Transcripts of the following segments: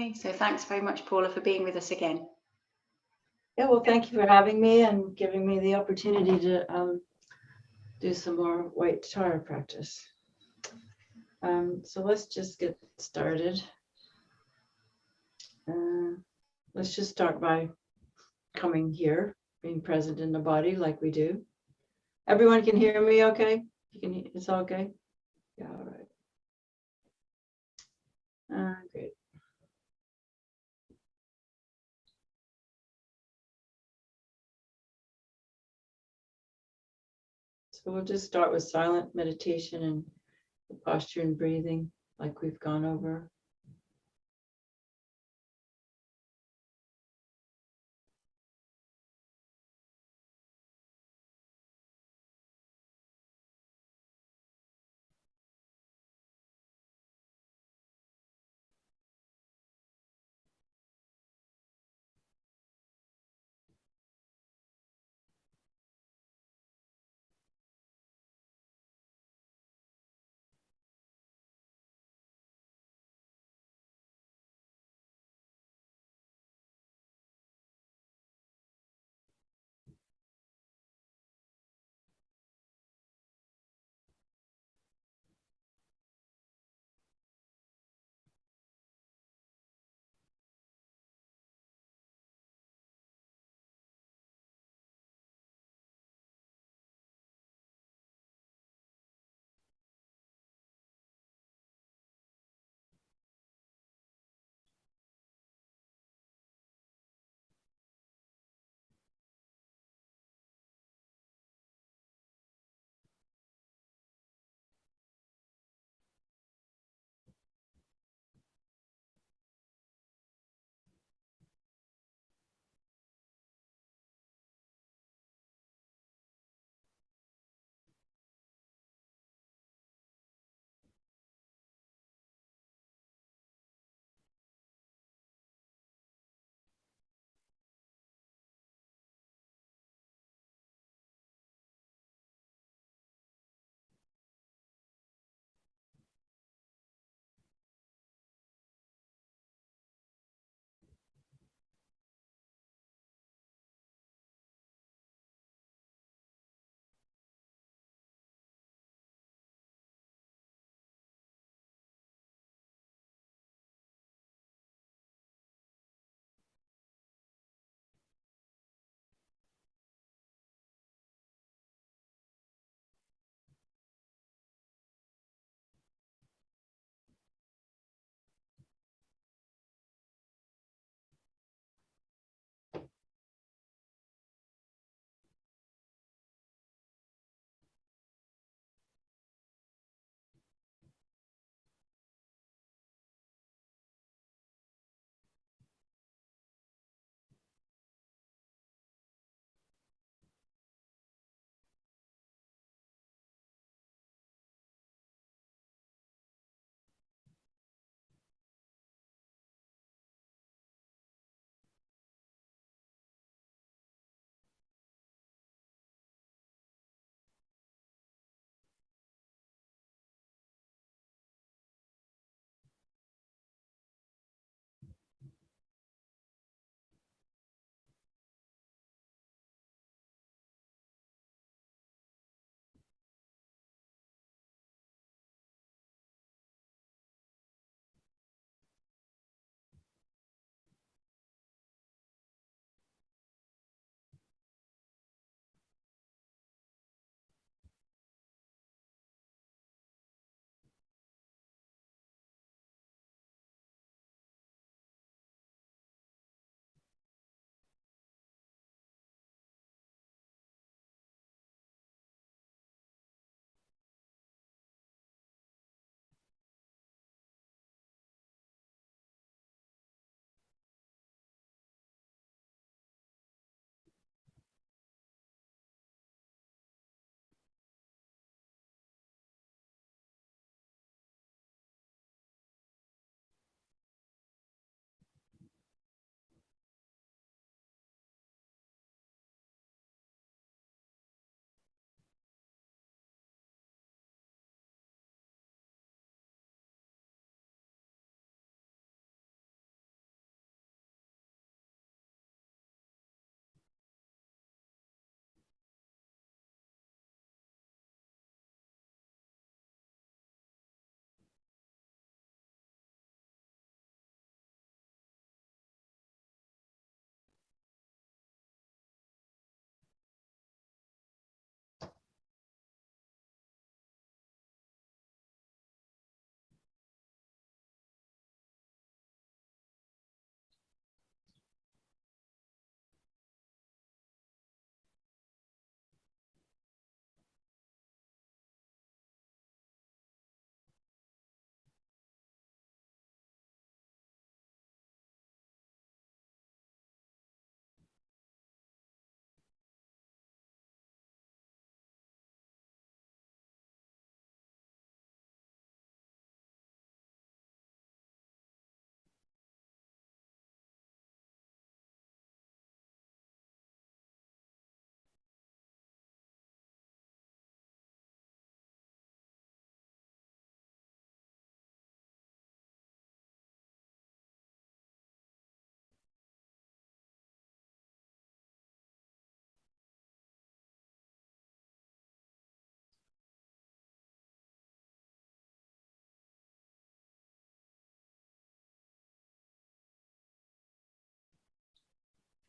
Okay, so thanks very much, Paula, for being with us again. Yeah, well, thank you for having me and giving me the opportunity to do some more white tar practice. So let's just get started. Let's just start by coming here, being present in the body like we do. Everyone can hear me okay? You can, it's all okay? Yeah, all right. Great. So we'll just start with silent meditation and the posture and breathing like we've gone over.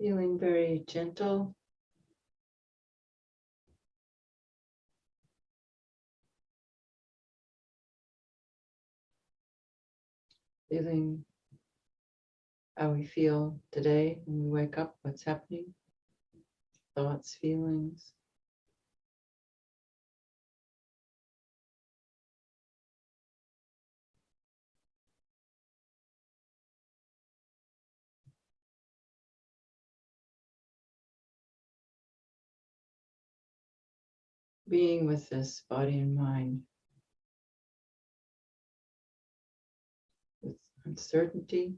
Feeling very gentle. Feeling how we feel today when we wake up, what's happening, thoughts, feelings. Being with this body and mind with uncertainty,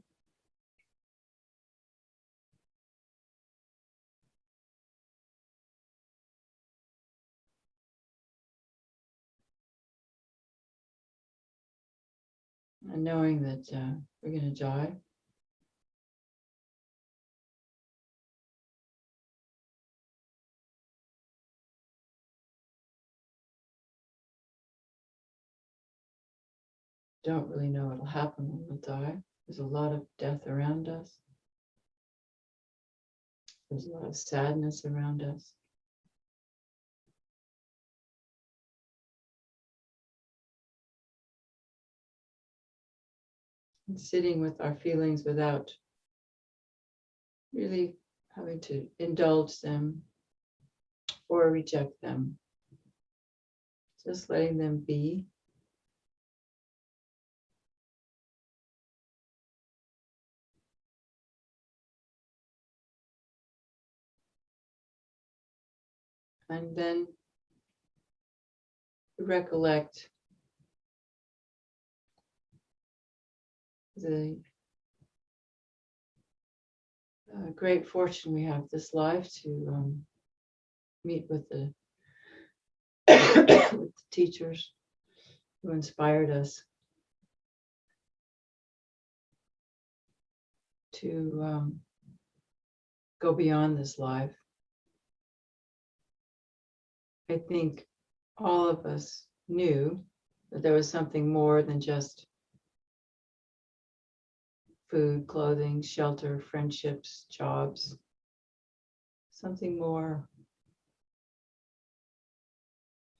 and knowing that we're going to die. Don't really know what'll happen when we'll die. There's a lot of death around us. There's a lot of sadness around us. And sitting with our feelings without really having to indulge them or reject them. Just letting them be. And then recollect the great fortune we have this life to meet with the, with the teachers who inspired us to go beyond this life. I think all of us knew that there was something more than just food, clothing, shelter, friendships, jobs. Something more.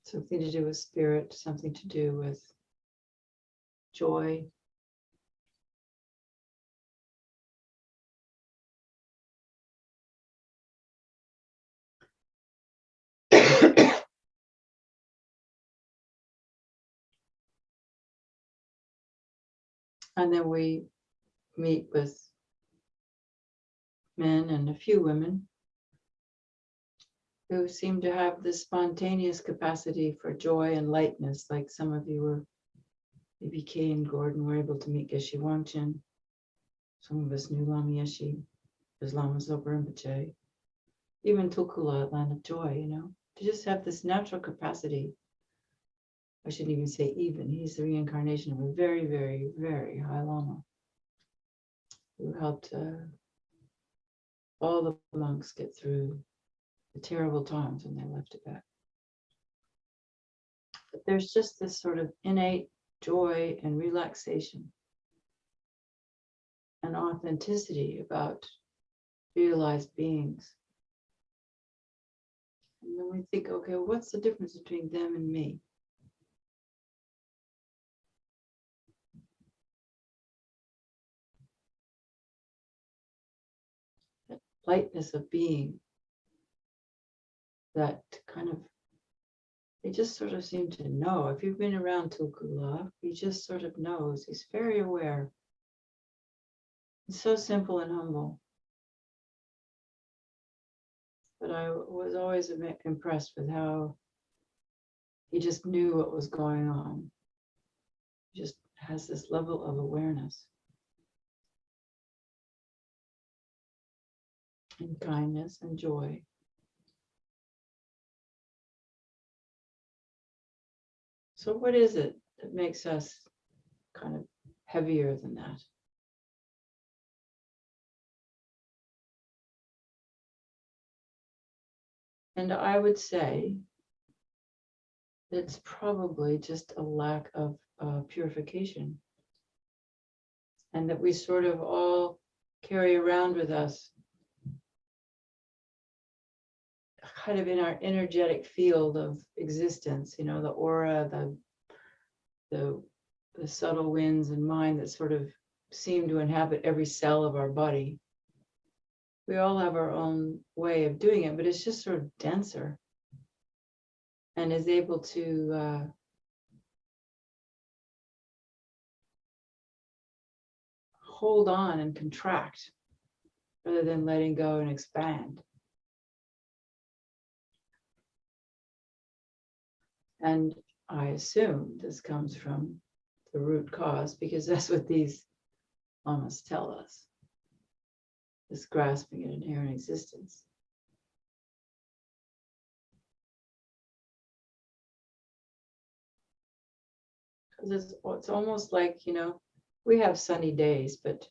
Something to do with spirit, something to do with joy. And then we meet with men and a few women who seem to have this spontaneous capacity for joy and lightness, like some of you were, maybe Kay and Gordon were able to meet Geshe Wangchen. Some of us knew Lama Yeshe, there's Lama Zopa Rinpoche, even Tulkula at Land of Joy, you know, to just have this natural capacity. I shouldn't even say even, he's the reincarnation of a very, very, very high Lama who helped all the monks get through the terrible times when they left Tibet. But there's just this sort of innate joy and relaxation and authenticity about realized beings. And then we think, okay, what's the difference between them and me? That lightness of being, that kind of, they just sort of seem to know. If you've been around Tulkula, he just sort of knows. He's very aware. It's so simple and humble. But I was always impressed with how he just knew what was going on. He just has this level of awareness and kindness and joy. So what is it that makes us kind of heavier than that? And I would say it's probably just a lack of purification. And that we sort of all carry around with us kind of in our energetic field of existence, you know, the aura, the subtle winds and mind that sort of seem to inhabit every cell of our body. We all have our own way of doing it, but it's just sort of denser and is able to hold on and contract rather than letting go and expand. And I assume this comes from the root cause, because that's what these lamas tell us, this grasping at inherent existence. Because it's almost like, you know, we have sunny days, but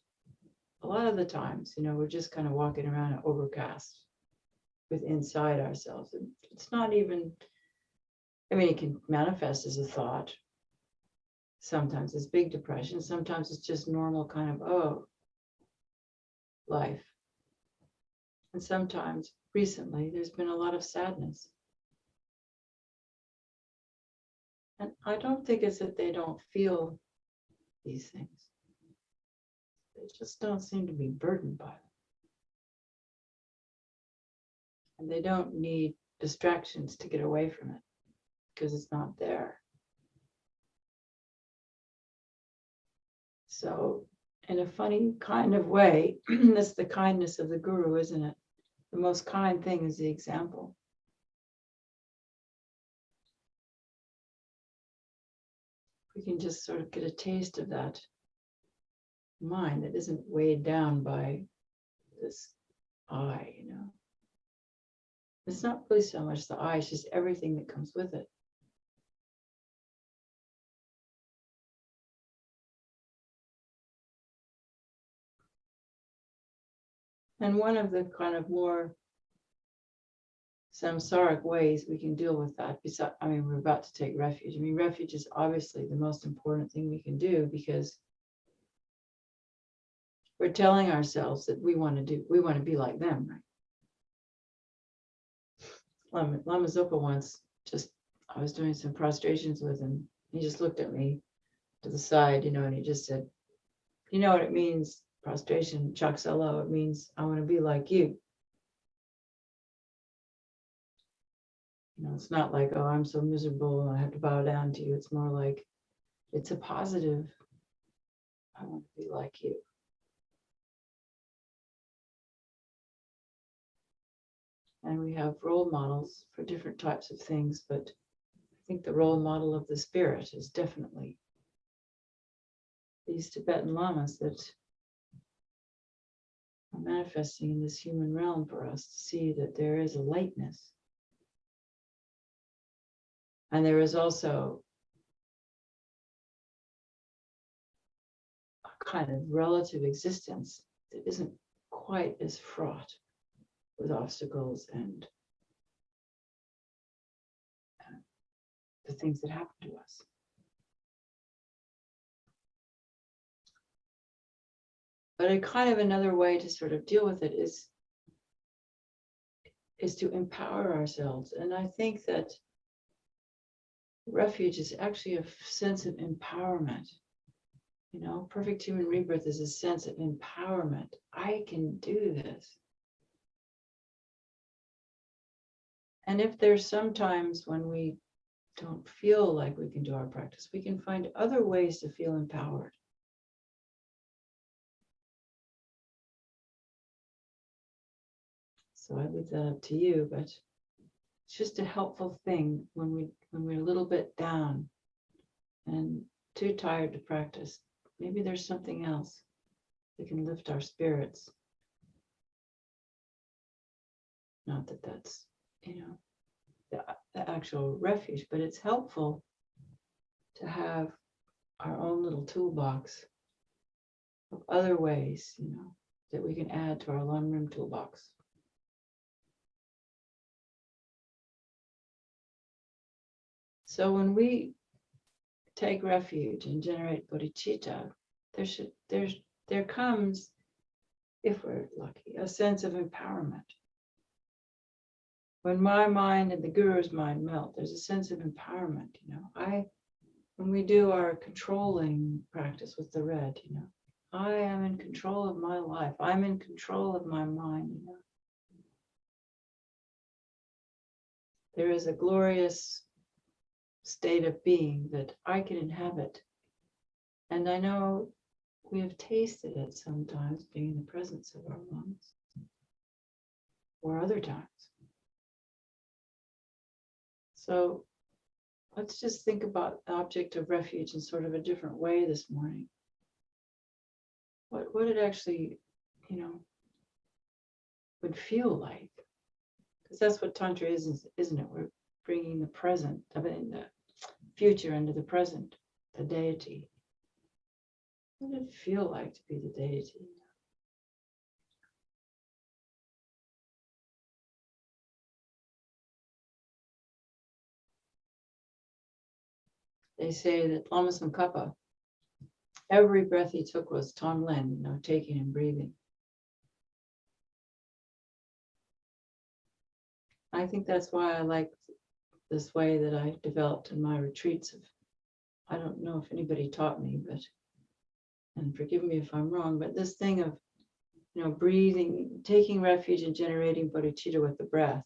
a lot of the times, you know, we're just kind of walking around in overcast with inside ourselves. And it's not even, I mean, it can manifest as a thought. Sometimes it's big depression. Sometimes it's just normal kind of, oh, life. And sometimes recently there's been a lot of sadness. And I don't think it's that they don't feel these things. They just don't seem to be burdened by them. And they don't need distractions to get away from it because it's not there. So in a funny kind of way, that's the kindness of the guru, isn't it? The most kind thing is the example. We can just sort of get a taste of that mind that isn't weighed down by this I, you know. It's not really so much the I, it's just everything that comes with it. And one of the kind of more samsaric ways we can deal with that, besides, I mean, we're about to take refuge. I mean, refuge is obviously the most important thing we can do, because we're telling ourselves that we want to be like them, right? Lama Zopa once, I was doing some prostrations with him. He just looked at me to the side, you know, and he just said, you know what it means, prostration, chaksalo, it means I want to be like you. You know, it's not like, oh, I'm so miserable and I have to bow down to you. It's more like, it's a positive, I want to be like you. And we have role models for different types of things, but I think the role model of the spirit is definitely these Tibetan lamas that are manifesting in this human realm for us to see that there is a lightness. And there is also a kind of relative existence that isn't quite as fraught with obstacles and the things that happen to us. But a kind of another way to sort of deal with it is to empower ourselves. And I think that refuge is actually a sense of empowerment. You know, perfect human rebirth is a sense of empowerment. I can do this. And if there's sometimes when we don't feel like we can do our practice, we can find other ways to feel empowered. So I leave that up to you, but it's just a helpful thing when we're a little bit down and too tired to practice. Maybe there's something else that can lift our spirits. Not that that's, you know, the actual refuge, but it's helpful to have our own little toolbox of other ways, you know, that we can add to our long rim toolbox. So when we take refuge and generate bodhicitta, there comes, if we're lucky, a sense of empowerment. when my mind and the guru's mind melt, there's a sense of empowerment, when we do our controlling practice with the red, I am in control of my life. I'm in control of my mind, There is a glorious state of being that I can inhabit. And I know we have tasted it sometimes, being in the presence of our ones, or other times. So let's just think about the object of refuge in sort of a different way this morning. What it actually, would feel like. Because that's what Tantra is, isn't it? We're bringing the present, the future into the present, the deity. What did it feel like to be the deity? They say that Lama Tsongkhapa, every breath he took was Tonglen, taking and breathing. I think that's why I like this way that I developed in my retreats. I don't know if anybody taught me, and forgive me if I'm wrong, but this thing of, breathing, taking refuge and generating bodhicitta with the breath.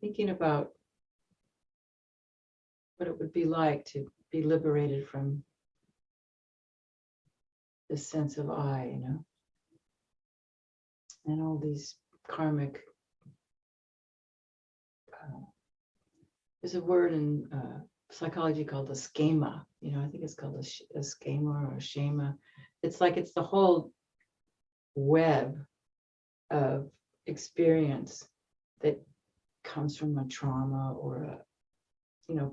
Thinking about what it would be like to be liberated from this sense of I, and all these karmic, there's a word in psychology called a schema. I think it's called a schema or a shema. It's like it's the whole web of experience that comes from a trauma or a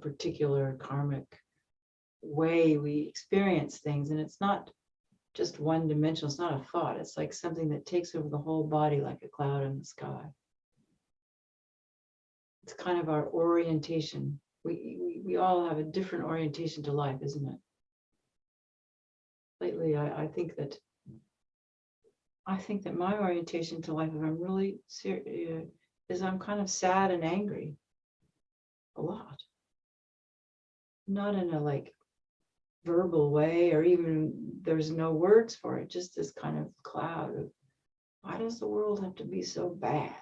particular karmic way we experience things. And it's not just one dimensional, it's not a thought. It's like something that takes over the whole body like a cloud in the sky. It's kind of our orientation. We all have a different orientation to life, isn't it? Lately, I think that my orientation to life, if I'm really serious, is I'm kind of sad and angry a lot. Not in a verbal way, or even there's no words for it, just this kind of cloud of, why does the world have to be so bad?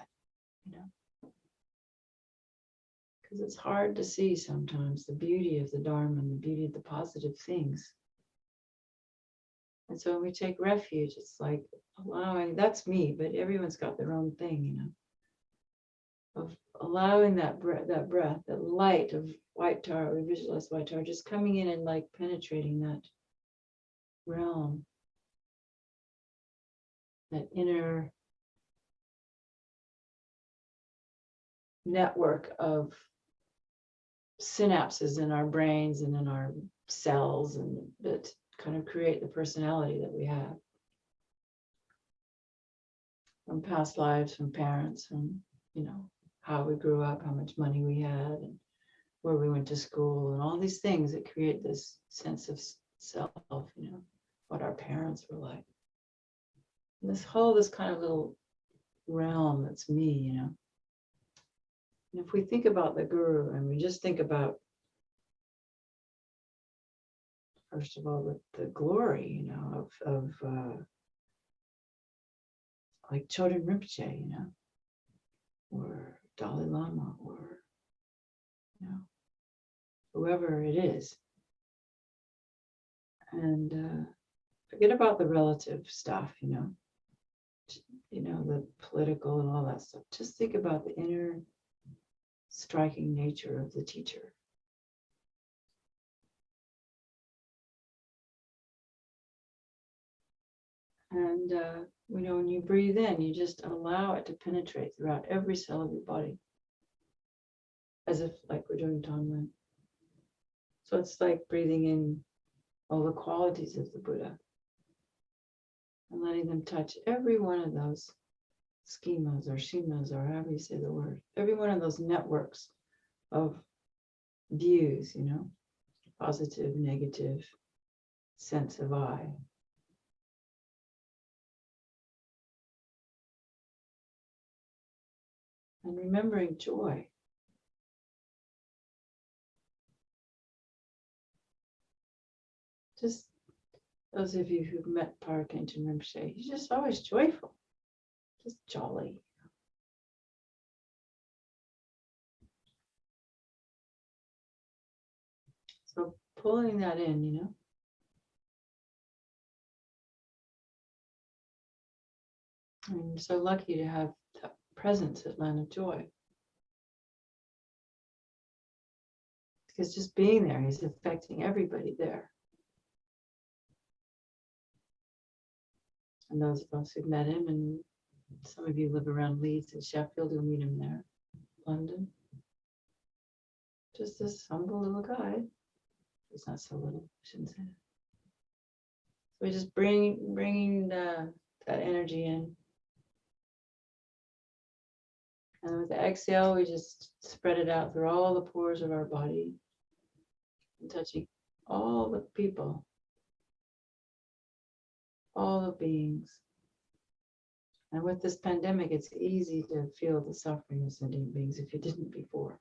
Because it's hard to see sometimes the beauty of the Dharma and the beauty of the positive things. And so when we take refuge, it's like allowing, that's me, but everyone's got their own thing, of allowing that breath, that light of white tar, we visualize white tar, just coming in and penetrating that realm, that inner network of synapses in our brains and in our cells, and that kind of create the personality that we have from past lives, from parents, from how we grew up, how much money we had, and where we went to school, and all these things that create this sense of self, what our parents were like. And this kind of little realm that's me, And if we think about the guru, and we just think about, first of all, the glory, of like Chodron Rinpoche, or Dalai Lama, or whoever it is, and forget about the relative stuff, the political and all that stuff. Just think about the inner striking nature of the teacher. And when you breathe in, you just allow it to penetrate throughout every cell of your body, as if like we're doing Tonglen. So it's like breathing in all the qualities of the Buddha and letting them touch every one of those schemas or shemas, or however you say the word, every one of those networks of views, positive, negative, sense of I. and remembering joy. Just those of you who've met Park and Rinpoche, he's just always joyful, just jolly. So pulling that in, you know. I'm so lucky to have that presence at Land of Joy. Because just being there, he's affecting everybody there. And those of us who've met him, and some of you live around Leeds and Sheffield, you'll meet him there, London. Just this humble little guy. He's not so little, I shouldn't say that. So we just bringing that energy in. And with the exhale, we just spread it out through all the pores of our body, and touching all the people, all the beings. And with this pandemic, it's easy to feel the suffering of sentient beings if you didn't before.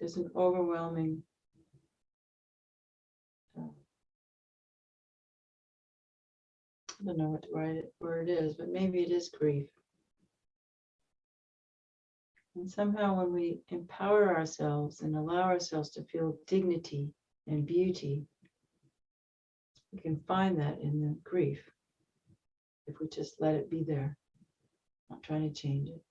There's an overwhelming I don't know what the right word is, but maybe it is grief. And somehow when we empower ourselves and allow ourselves to feel dignity and beauty, we can find that in the grief if we just let it be there, not trying to change it.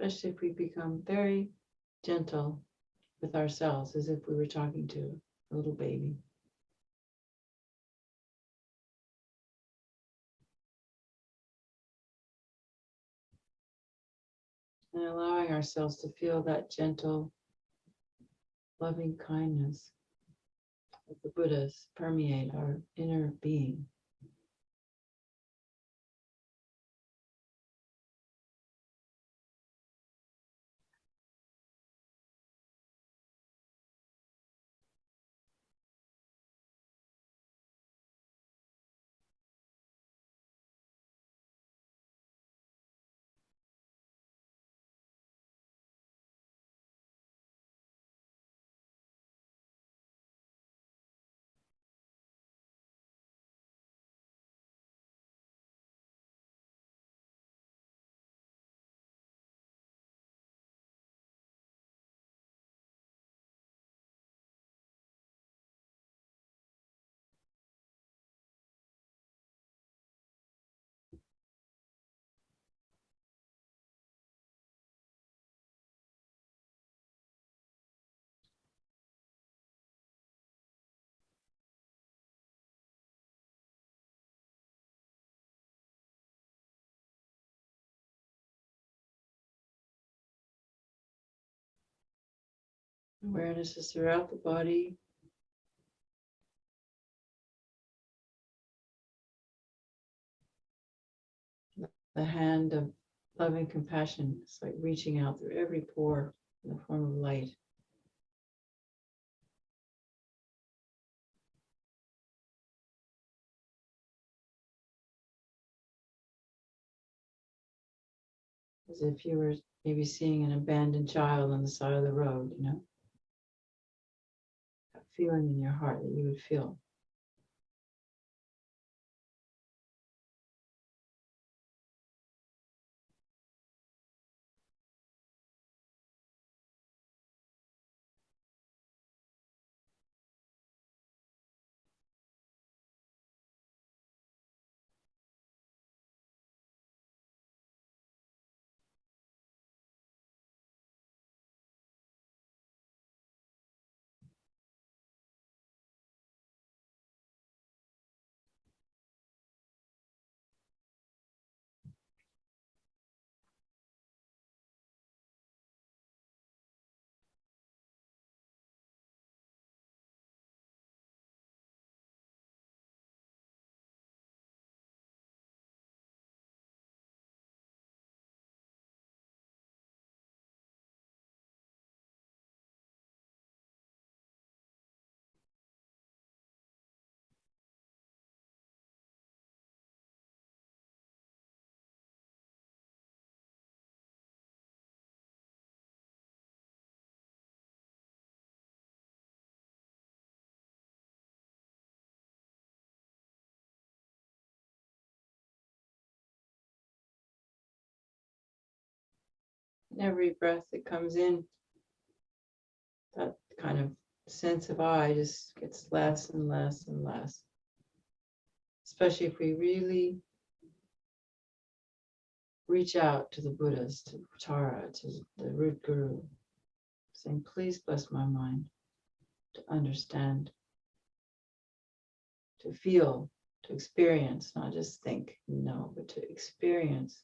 Especially if we become very gentle with ourselves, as if we were talking to a little baby. And allowing ourselves to feel that gentle, loving kindness of the Buddhas permeate our inner being. Awareness is throughout the body. The hand of loving compassion is like reaching out through every pore in the form of light. As if you were maybe seeing an abandoned child on the side of the road, you know? That feeling in your heart that you would feel. every breath that comes in, that kind of sense of I just gets less and less and less. Especially if we really reach out to the Buddhas, to Tara, to the root guru, saying, please bless my mind to understand, to feel, to experience, not just think, no, but to experience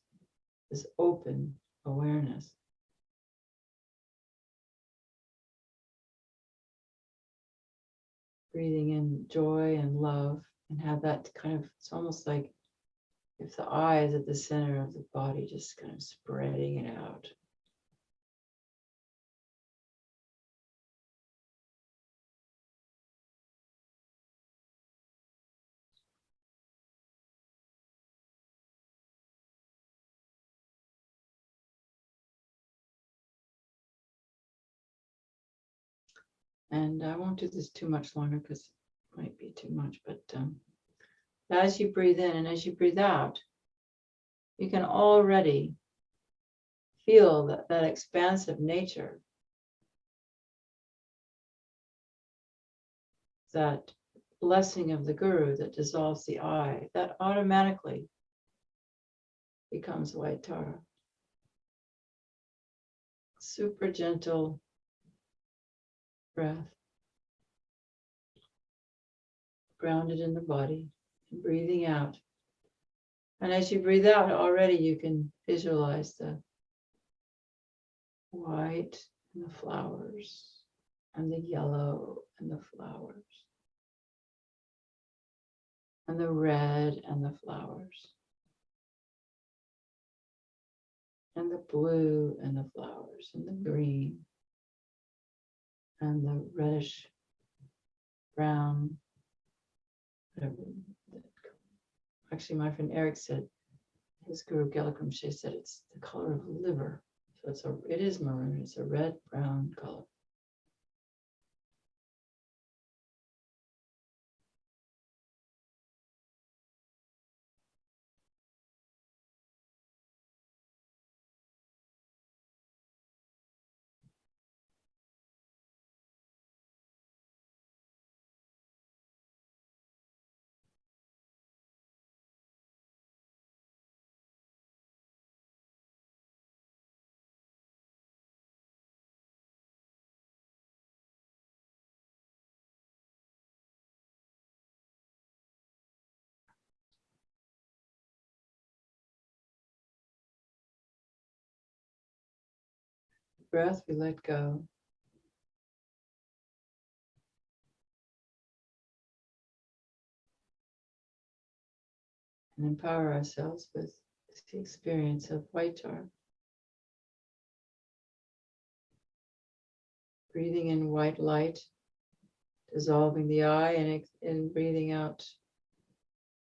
this open awareness. Breathing in joy and love, and have that kind of, it's almost like if the eye is at the center of the body, just kind of spreading it out. And I won't do this too much longer because it might be too much, but as you breathe in and as you breathe out, you can already feel that expansive nature, that blessing of the guru that dissolves the I, that automatically becomes white Tara. Super gentle breath, grounded in the body, and breathing out. And as you breathe out, already you can visualize the white and the flowers, and the yellow and the flowers, and the red and the flowers, and the blue and the flowers, and the green, and the reddish brown, whatever. Actually, my friend Eric said, his guru Gelakram She said it's the color of liver. So it is maroon, it's a red-brown color. Breath, we let go. And empower ourselves with the experience of white Tara. Breathing in white light, dissolving the I, and breathing out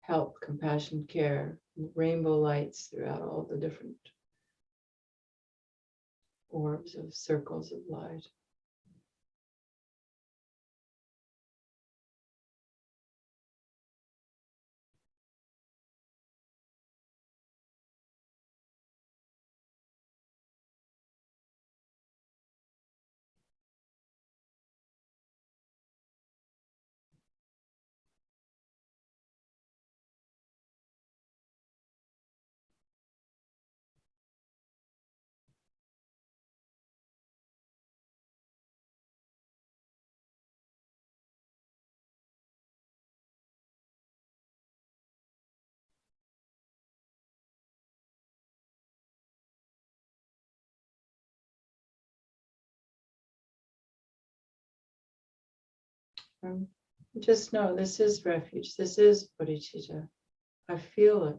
help, compassion, care, rainbow lights throughout all the different orbs of circles of light. Just know this is refuge. This is bodhicitta. I feel it.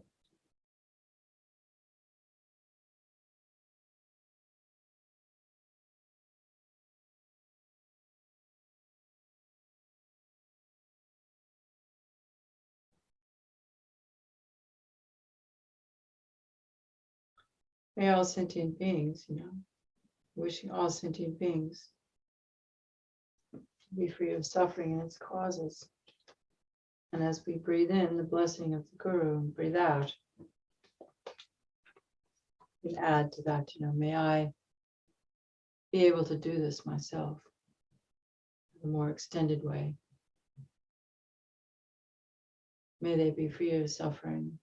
May all sentient beings, wishing all sentient beings to be free of suffering and its causes. And as we breathe in the blessing of the Guru and breathe out, we add to that, may I be able to do this myself in a more extended way. May they be free of suffering.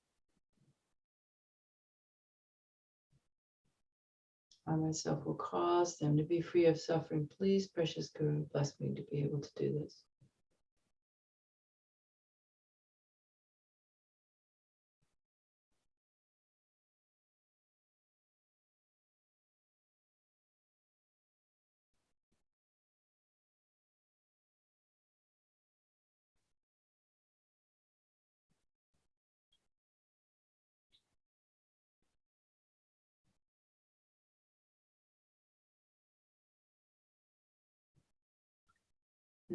I myself will cause them to be free of suffering. Please, precious Guru, bless me to be able to do this.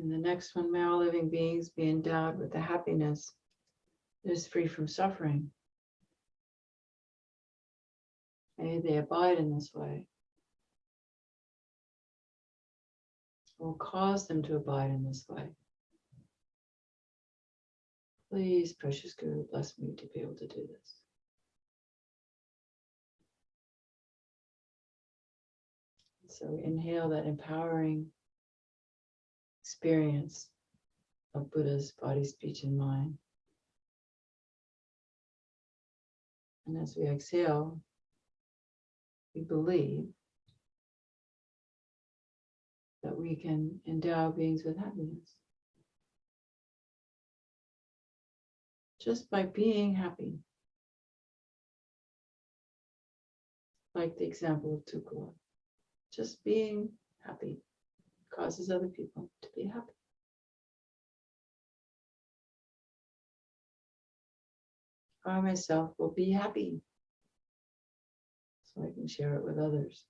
And the next one, may all living beings be endowed with the happiness that is free from suffering. May they abide in this way. Will cause them to abide in this way. Please, precious Guru, bless me to be able to do this. So we inhale that empowering experience of Buddha's body, speech, and mind. And as we exhale, we believe that we can endow beings with happiness just by being happy. Like the example of Tukula. Just being happy causes other people to be happy. I myself will be happy so I can share it with others.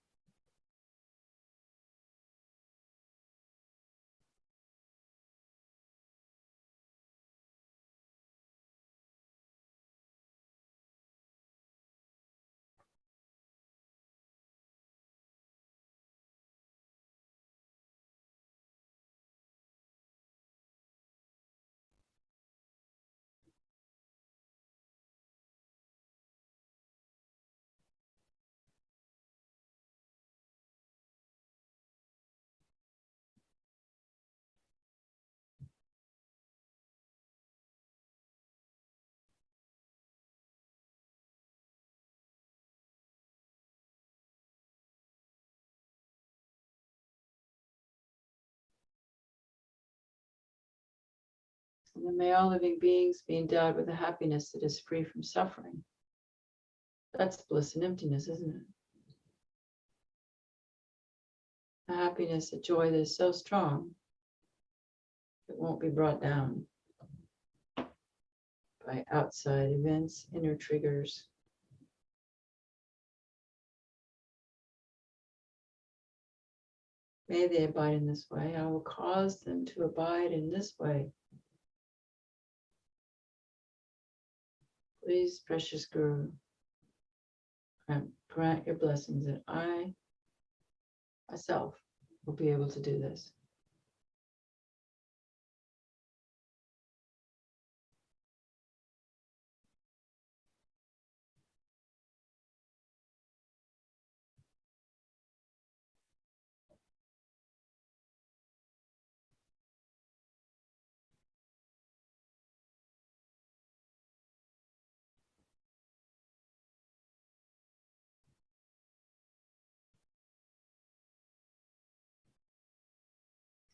And then may all living beings be endowed with a happiness that is free from suffering. That's bliss and emptiness, isn't it? A happiness, a joy that is so strong, it won't be brought down by outside events, inner triggers. May they abide in this way. I will cause them to abide in this way. Please, precious Guru, grant your blessings that I myself will be able to do this.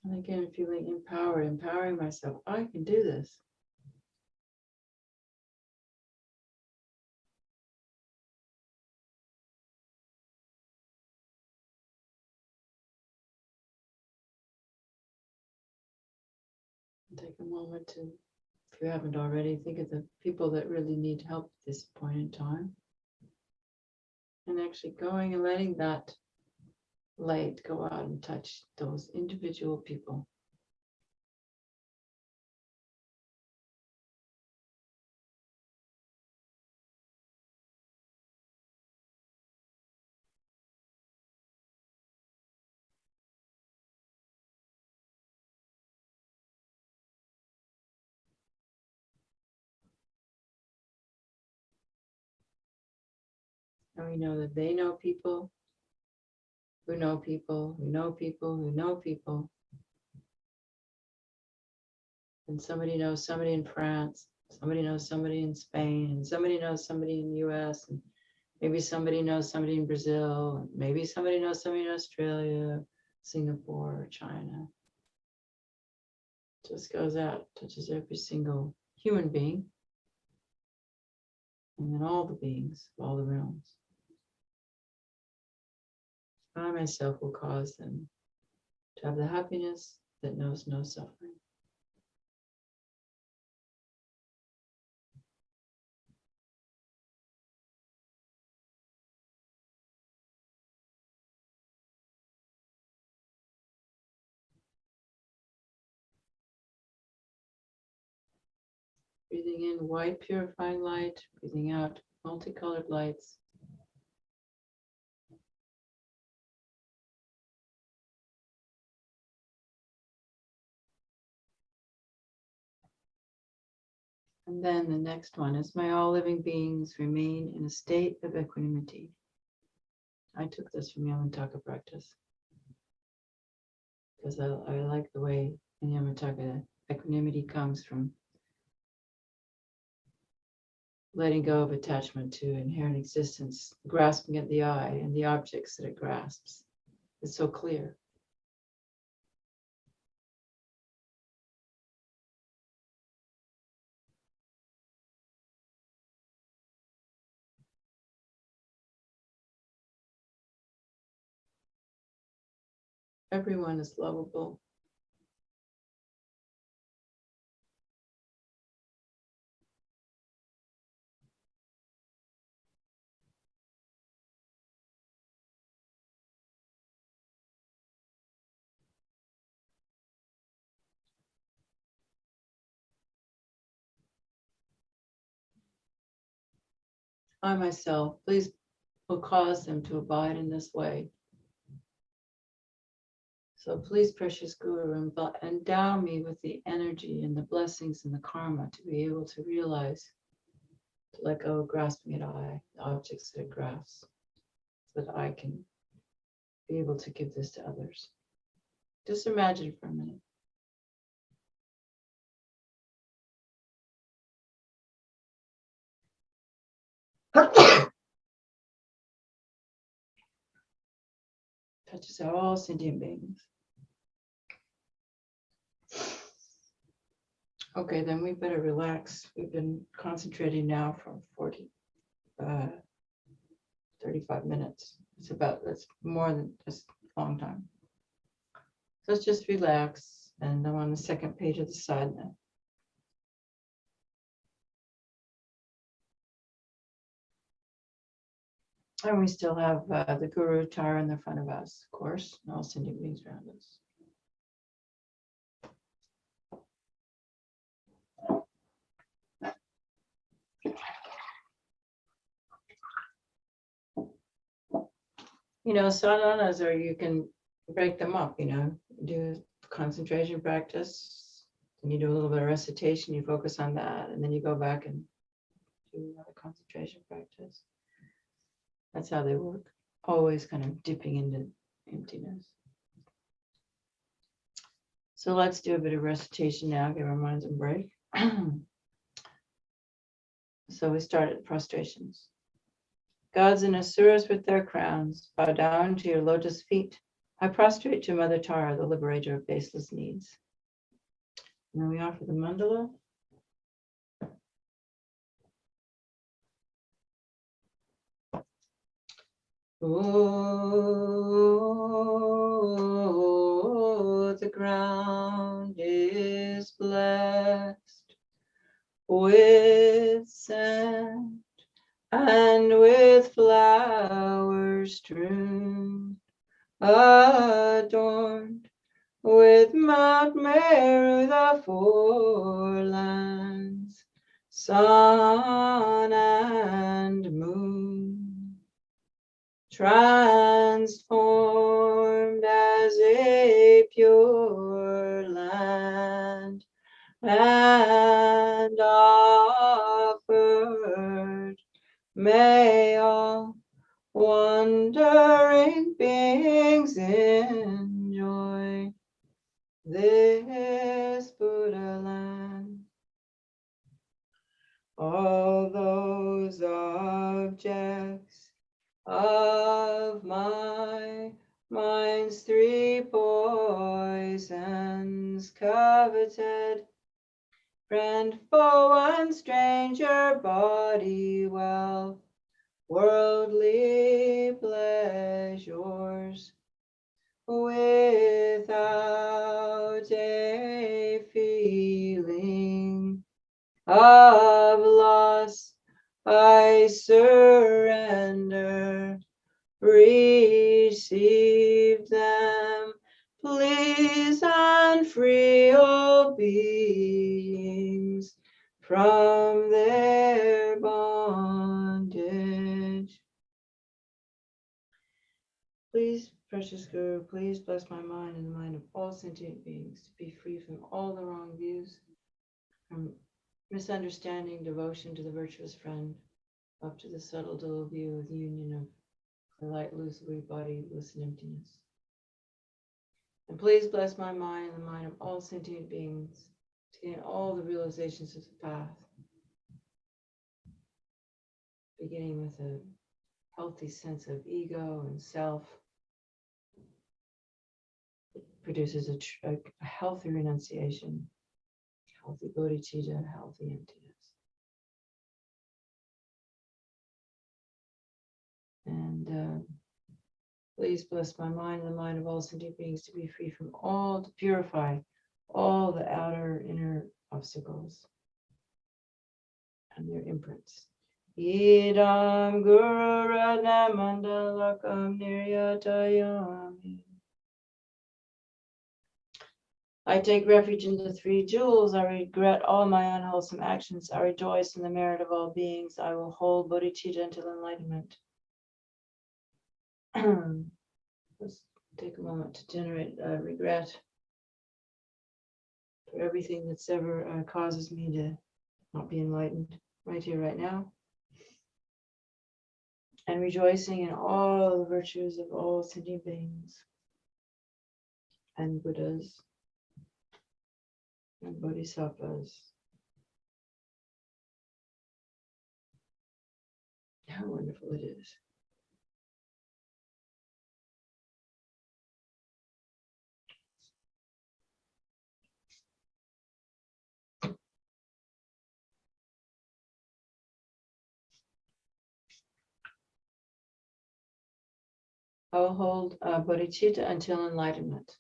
And again, feeling empowered, empowering myself. I can do this. Take a moment to, if you haven't already, think of the people that really need help at this point in time. And actually going and letting that light go out and touch those individual people. And we know that they know people who know people, who know people, who know people. And somebody knows somebody in France, somebody knows somebody in Spain, and somebody knows somebody in the US, and maybe somebody knows somebody in Brazil, and maybe somebody knows somebody in Australia, Singapore, or China. Just goes out, touches every single human being, and then all the beings of all the realms. I myself will cause them to have the happiness that knows no suffering. Breathing in white purifying light, breathing out multicolored lights. And then the next one is, my all living beings remain in a state of equanimity. I took this from Yamataka practice because I like the way in Yamataka equanimity comes from letting go of attachment to inherent existence, grasping at the eye and the objects that it grasps. It's so clear. Everyone is lovable. I myself, please, will cause them to abide in this way. So please, precious Guru, endow me with the energy and the blessings and the karma to be able to realize, to let go of grasping at eye, the objects that it grasps, so that I can be able to give this to others. Just imagine for a minute. Touches all sentient beings. Okay, then we better relax. We've been concentrating now for 35 minutes. That's more than just a long time. So let's just relax. And I'm on the second page of the sadhana. And we still have the Guru Tara in the front of us, of course, and all sentient beings around us. You know, sadhanas, or you can break them up, you know, do concentration practice, and you do a little bit of recitation, you focus on that, and then you go back and do another concentration practice. That's how they work, always kind of dipping into emptiness. So let's do a bit of recitation now, give our minds a break. So we start at prostrations. Gods and asuras with their crowns, bow down to your lotus feet. I prostrate to Mother Tara, the liberator of baseless needs. And then we offer the mandala. Oh, the ground is blessed with sand and with flowers strewn, adorned with Mount Meru, the four lands, sun and moon, transformed as a pure land, and offered, may all wandering beings all those objects of my mind's three poisons, coveted, friend, foe, and stranger, body, wealth, worldly pleasures, without a feeling of loss, I surrender, receive them, please, and free all beings from their bondage. Please, precious Guru, please bless my mind and the mind of all sentient beings to be free from all the wrong views, from misunderstanding, devotion to the virtuous friend, up to the subtle dual view of the union of the light, loose, weak body, bliss, and emptiness. And please bless my mind and the mind of all sentient beings to gain all the realizations of the path, beginning with a healthy sense of ego and self. It produces a healthy renunciation, healthy bodhicitta, healthy emptiness. And please bless my mind and the mind of all sentient beings to be free from all, to purify all the outer, inner obstacles and their imprints. Idam Guru Ratna Mandalakam Niryatayami. I take refuge in the three jewels. I regret all my unwholesome actions. I rejoice in the merit of all beings. I will hold bodhicitta until enlightenment. Let's take a moment to generate regret for everything that's ever causes me to not be enlightened, right here, right now. And rejoicing in all the virtues of all sentient beings and Buddhas and Bodhisattvas. How wonderful it is. I will hold bodhicitta until enlightenment.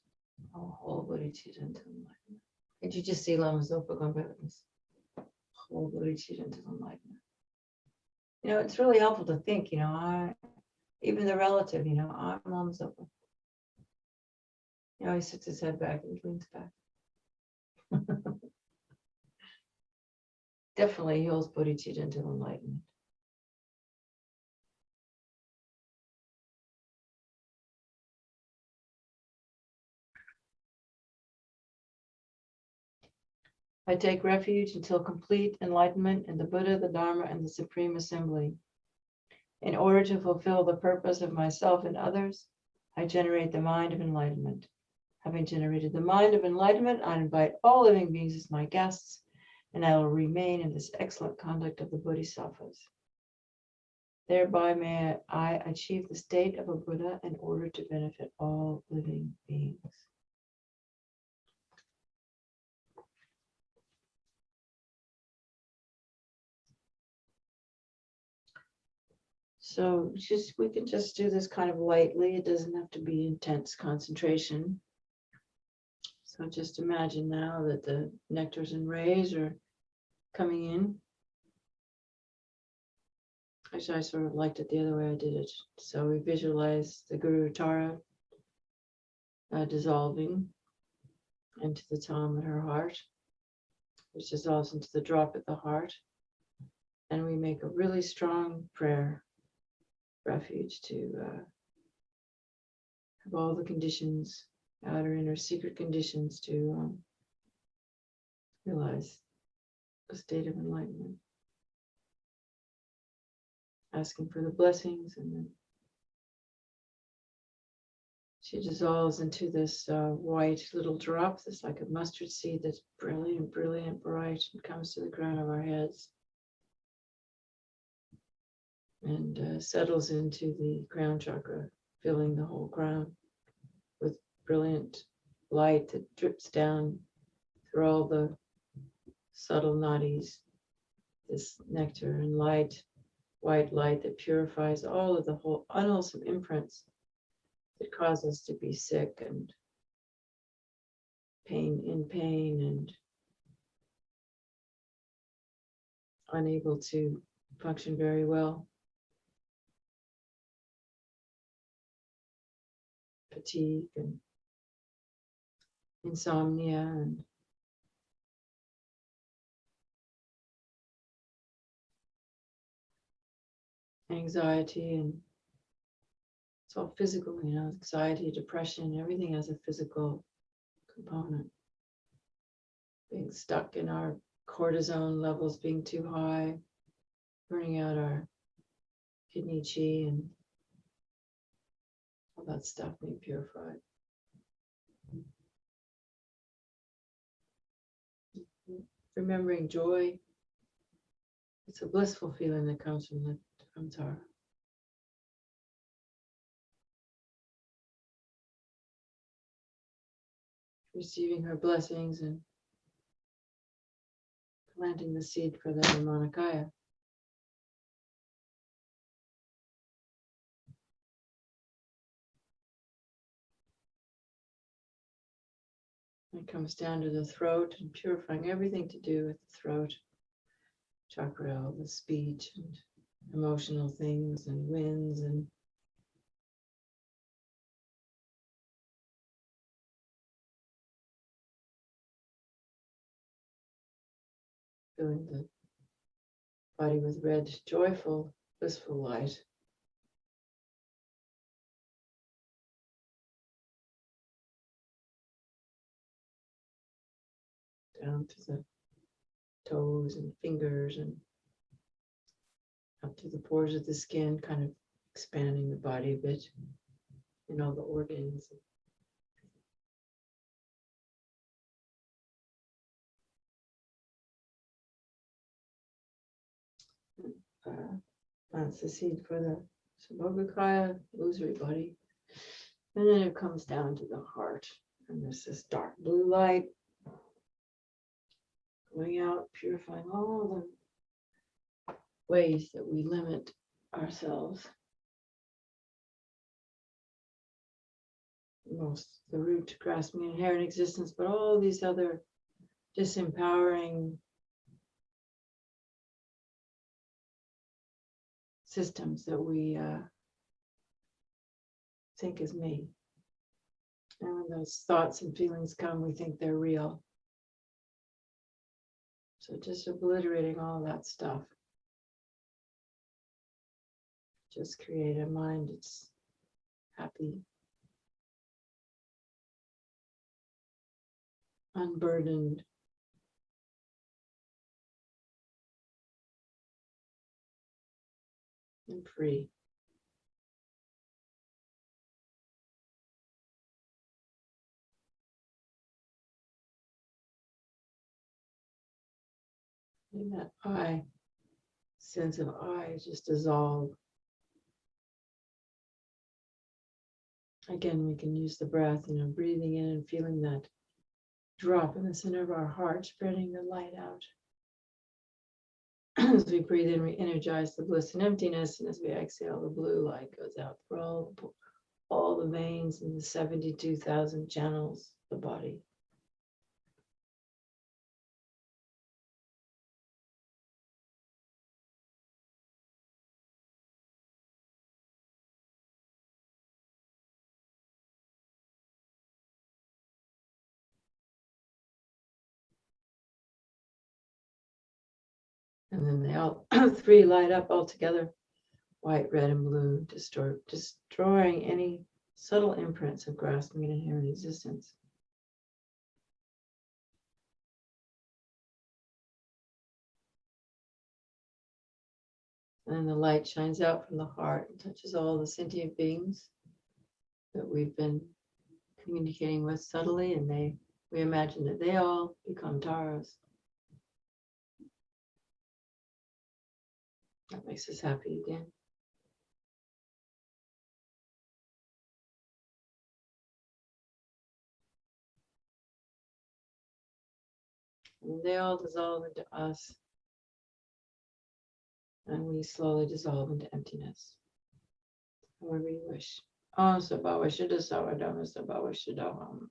I will hold bodhicitta until enlightenment. Did you just see Lama Zopa going back with this? Hold bodhicitta until enlightenment. You know, it's really helpful to think, you know, even the relative, you know, I'm Lama Zopa. You know, he sits his head back and leans back. Definitely he holds bodhicitta until enlightenment. I take refuge until complete enlightenment in the Buddha, the Dharma, and the Supreme Assembly. In order to fulfill the purpose of myself and others, I generate the mind of enlightenment. Having generated the mind of enlightenment, I invite all living beings as my guests, and I will remain in this excellent conduct of the Bodhisattvas. Thereby may I achieve the state of a Buddha in order to benefit all living beings. So we can just do this kind of lightly. It doesn't have to be intense concentration. So just imagine now that the nectars and rays are coming in. Actually, I sort of liked it the other way I did it. So we visualize the Guru Tara dissolving into the Tom at her heart, which dissolves into the drop at the heart. And we make a really strong prayer refuge to have all the conditions, outer, inner, secret conditions to realize a state of enlightenment. Asking for the blessings, and then she dissolves into this white little drop that's like a mustard seed that's brilliant, brilliant, bright, and comes to the crown of our heads. and settles into the crown chakra, filling the whole crown with brilliant light that drips down through all the subtle nadis, this nectar and light, white light that purifies all of the whole unwholesome imprints that cause us to be sick and pain and unable to function very well. Fatigue and insomnia and anxiety, and it's all physical, anxiety, depression, everything has a physical component. Being stuck in our cortisone levels being too high, burning out our kidney chi and all that stuff being purified. Remembering joy, it's a blissful feeling that comes from Tara. Receiving her blessings and planting the seed for the Nirmanakaya. It comes down to the throat and purifying everything to do with the throat chakra, all the speech and emotional things and winds and filling the body with red, joyful, blissful light. Down to the toes and fingers and up to the pores of the skin, kind of expanding the body a bit in all the organs. Plants the seed for the Sambhogakaya, illusory body. And then it comes down to the heart. And there's this dark blue light going out, purifying all the ways that we limit ourselves. Most the root to grasping inherent existence, but all these other disempowering systems that we think is me. And when those thoughts and feelings come, we think they're real. So just obliterating all that stuff. Just create a mind that's happy, unburdened, and free. And that I, sense of I, just dissolve. Again, we can use the breath, breathing in and feeling that drop in the center of our heart, spreading the light out. As we breathe in, we energize the bliss and emptiness, and as we exhale, the blue light goes out through all the veins and the 72,000 channels of the body. And then they all three light up all together, white, red, and blue, destroying any subtle imprints of grasping and inherent existence. And then the light shines out from the heart and touches all the sentient beings that we've been communicating with subtly, and we imagine that they all become Taras. That makes us happy again. And they all dissolve into us. And we slowly dissolve into emptiness. However you wish. Om Sabhava Shuddha Sawadama Sabhava Shuddham.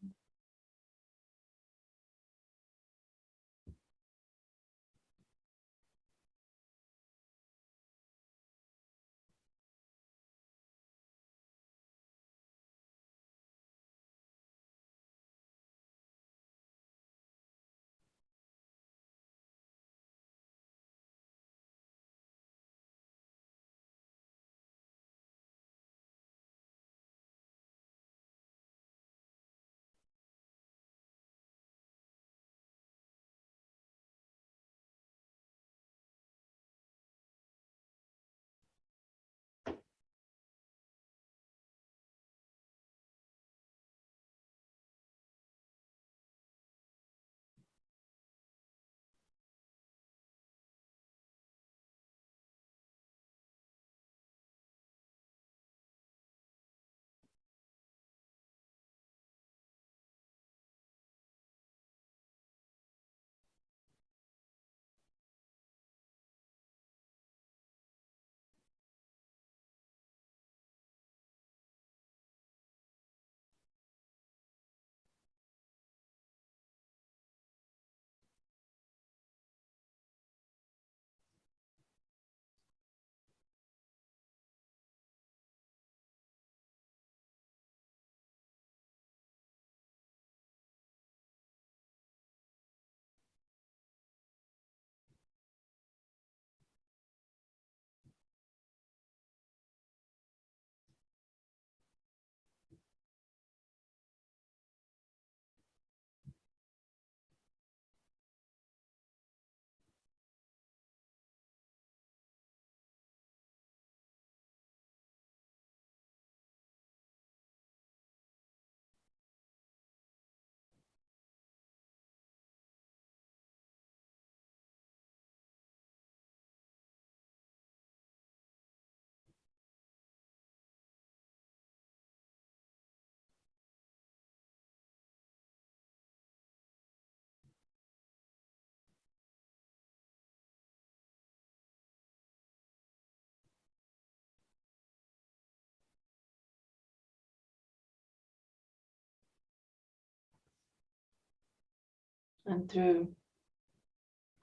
And through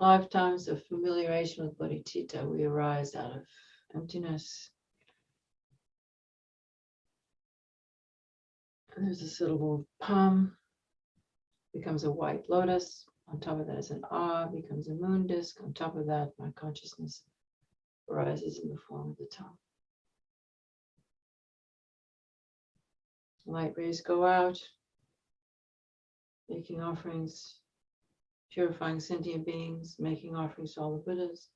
lifetimes of familiarization with bodhicitta, we arise out of emptiness. And there's this little palm, becomes a white lotus. On top of that is an ah, becomes a moon disk. On top of that, my consciousness arises in the form of the tongue. Light rays go out, making offerings, purifying sentient beings, making offerings to all the Buddhas.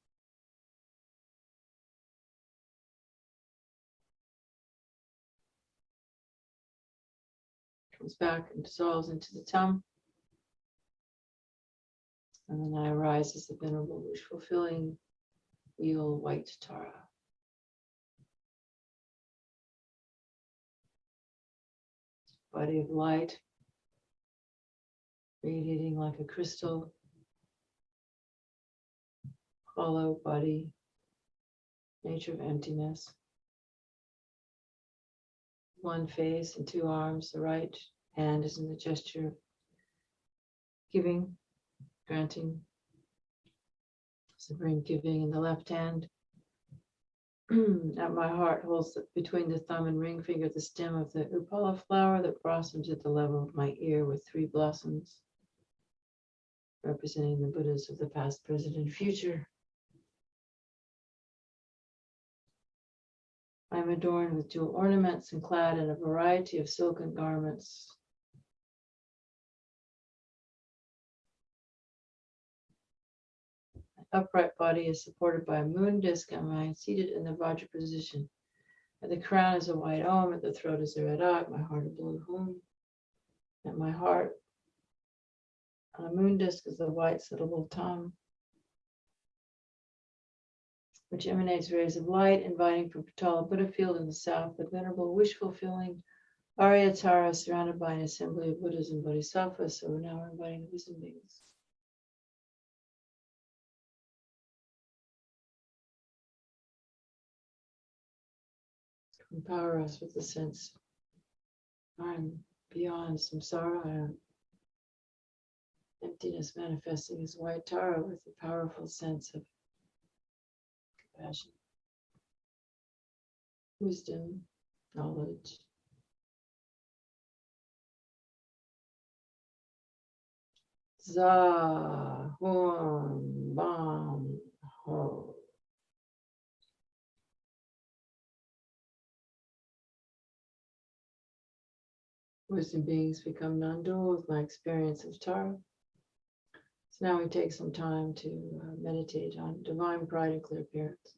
Comes back and dissolves into the tongue. And then I arise as the venerable, wish fulfilling wheel white Tara. Body of light, radiating like a crystal, hollow body, nature of emptiness. One face and two arms. The right hand is in the gesture of giving, granting, supreme giving, and the left hand at my heart holds between the thumb and ring finger the stem of the upala flower that blossoms at the level of my ear with three blossoms, representing the Buddhas of the past, present, and future. I am adorned with jewel ornaments and clad in a variety of silken garments. My upright body is supported by a moon disk, and I am seated in the Vajra position. At the crown is a white Om, at the throat is a red I, at my heart a blue Hum. At my heart, on a moon disk is the white syllable Tam, which emanates rays of light, inviting from Patala Buddha field in the south, the venerable, wish-fulfilling Aryatara, surrounded by an assembly of Buddhas and Bodhisattvas. So we're now inviting the wisdom beings. empower us with the sense I'm beyond samsara. I am emptiness manifesting as white Tara with a powerful sense of compassion, wisdom, knowledge. Za, Hum, Bam, Ho. Wisdom beings become non-dual with my experience of Tara. So now we take some time to meditate on divine pride and clear appearance.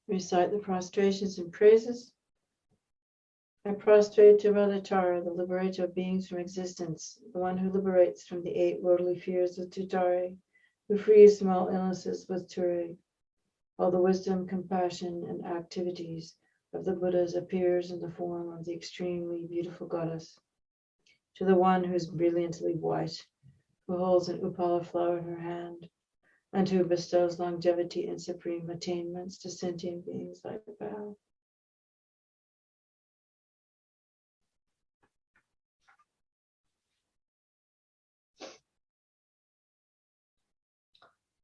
Recite the prostrations and praises. I prostrate to Mother Tara, the liberator of beings from existence, the one who liberates from the 8 worldly fears with Tutare, who frees from all illnesses with Ture. All the wisdom, compassion, and activities of the Buddhas appears in the form of the extremely beautiful goddess. To the one who is brilliantly white, who holds an upala flower in her hand, and who bestows longevity and supreme attainments to sentient beings like bow.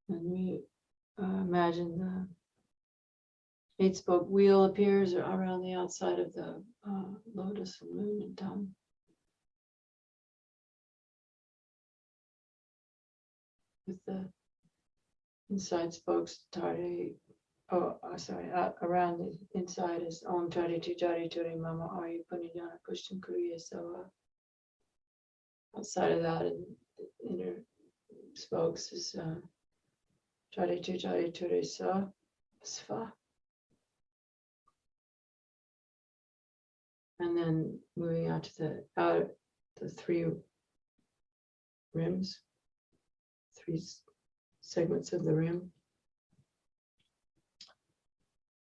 And we imagine the 8-spoke wheel appears around the outside of the lotus and moon and tongue. With the inside spokes, Tare, around the inside is Om Tare Tujari Ture Mama Ari Punidana Pushtin Kuriya. So outside of that, and the inner spokes is Tare Tujari Ture Sa Sva. And then moving out to the 3 rims, 3 segments of the rim.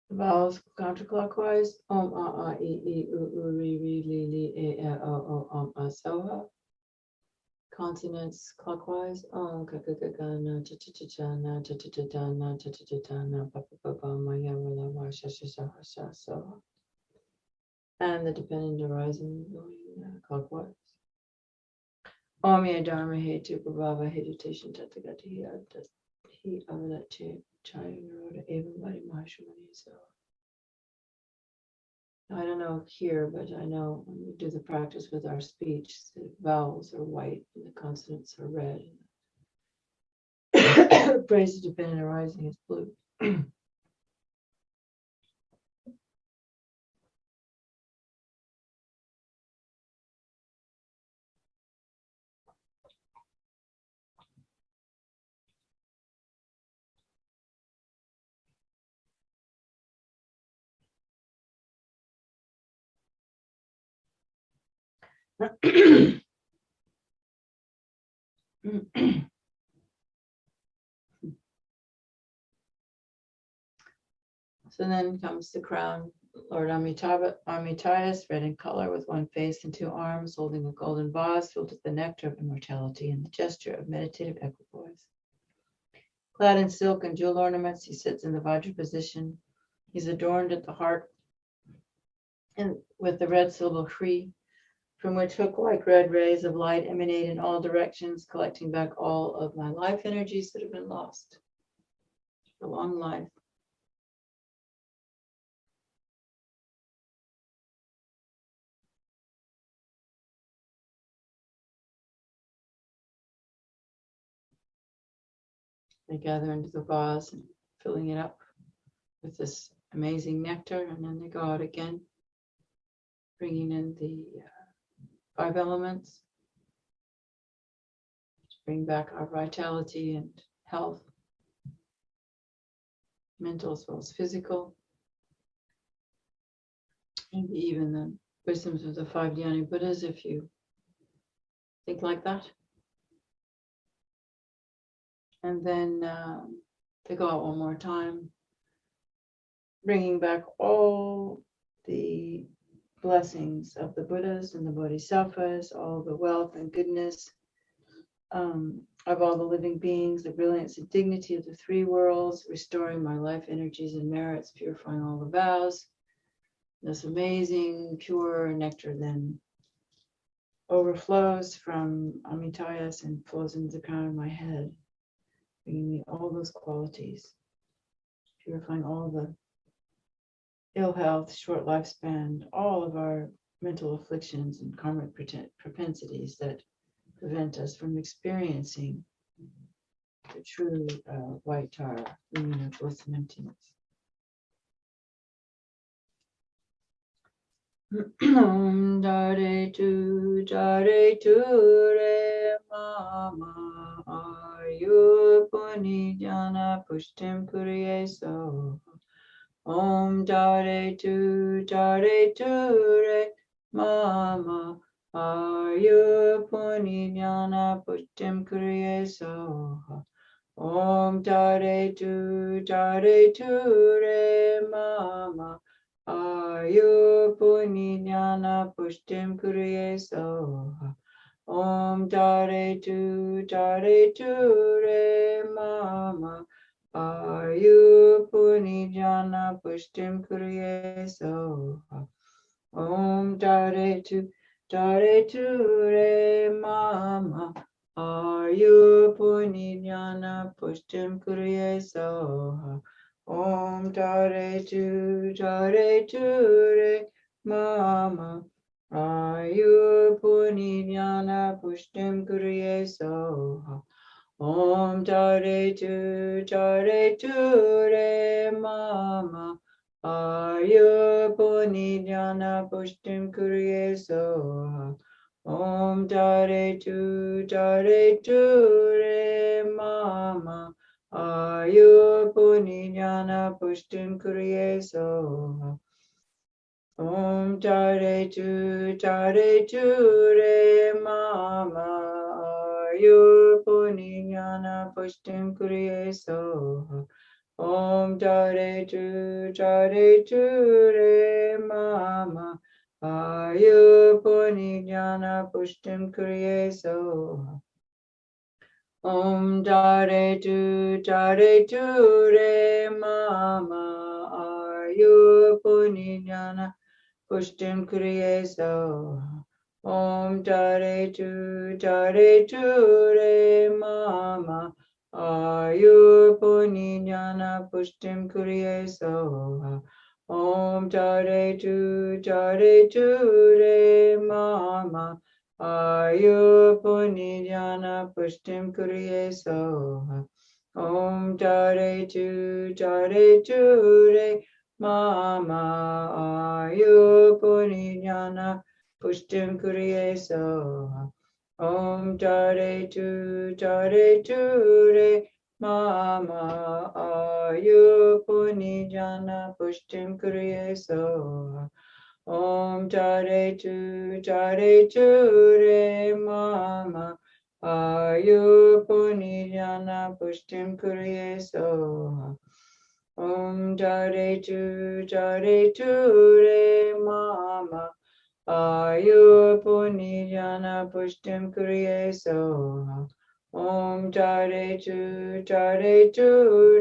The vowels counterclockwise. Om a e e u u ri ri li li e o o om a soha. Consonants clockwise. Om ka ka ka ka na cha cha cha cha na cha cha cha cha na cha cha cha cha na pa pa pa pa ma ya wa la wa sha sha sha sha soha. And the dependent arising going clockwise. Om ya dharma hetu prabhava hedutation tatagati he avalati chaya naroda everybody mahashmani. So I don't know here, but I know when we do the practice with our speech, the vowels are white and the consonants are red. Praise the dependent arising is blue. So then comes the crown. Lord Amitabha, red in color, with one face and two arms, holding a golden vase filled with the nectar of immortality and the gesture of meditative equipoise. Clad in silk and jewel ornaments, he sits in the Vajra position. He's adorned at the heart and with the red silver tree, from which hook-like red rays of light emanate in all directions, collecting back all of my life energies that have been lost. A long life. They gather into the vase and filling it up with this amazing nectar, and then they go out again, bringing in the 5 elements to bring back our vitality and health, mental as well as physical, maybe even the wisdoms of the 5 Dhyani Buddhas, if you think like that. And then they go out one more time, bringing back all the blessings of the Buddhas and the Bodhisattvas, all the wealth and goodness of all the living beings, the brilliance and dignity of the 3 worlds, restoring my life energies and merits, purifying all the vows. This amazing pure nectar then overflows from Amitabha and flows into the crown of my head, bringing me all those qualities, purifying all the ill health, short lifespan, all of our mental afflictions and karmic propensities that prevent us from experiencing the true white Tara, meaning of bliss and emptiness. Om Dare Tu Re Mama Ayu Puni Jana Pushtim Puriye So. Om Dare Tu Re Mama Ayu Puni Jana Pushtim Puriye So. Om Dare Tu Re Mama Ayu Puni Jnana Pushtim Kuriye Soha. Om Dare Tu Re Mama Ayu Puni Jnana Pushtim Kuriye Soha. Om Dare Tu Re Mama Ayu Puni Jnana Pushtim Kuriye Soha. Om Dare Tu Re Mama Ayu Puni Jnana Pushtim Kuriye Soha. Om Dare Tu Re Mama Ayu Puni Jnana Pushtim Kuriye Soha. Om Dare Tu Re Mama Ayu Puni Jnana Pushtim Kuriye Soha. Om Dare Tu Re Mama Ayu Puni Jnana Pushtim Kuriye Soha. Om Dare Tu Re Mama Ayu Puni Jnana Pushtim Kuriye Soha. Om Dare Tu Re Mama Ayu Puni Jnana Pushtim Kuriye Soha. Om Dare Tu Re Mama Ayu Puni Jnana Pushtim Kuriye Soha. Om Dare Tu Re Mama Ayu Puni Jnana Pushtim Kuriye Soha. Om Dare Tu Re Mama Ayu Puni Jnana Pushtim Kuriye Soha. Om Dare Tu Re Mama Ayu Puni Jnana Pushtim Kuriye Soha. Om Dare Tu Re Mama Ayu Puni Jnana Pushtim Kuriye Soha. Om Jare Tu Re Mama Ayu Punijana Pushtim Kriye Soha. Om Jare Tu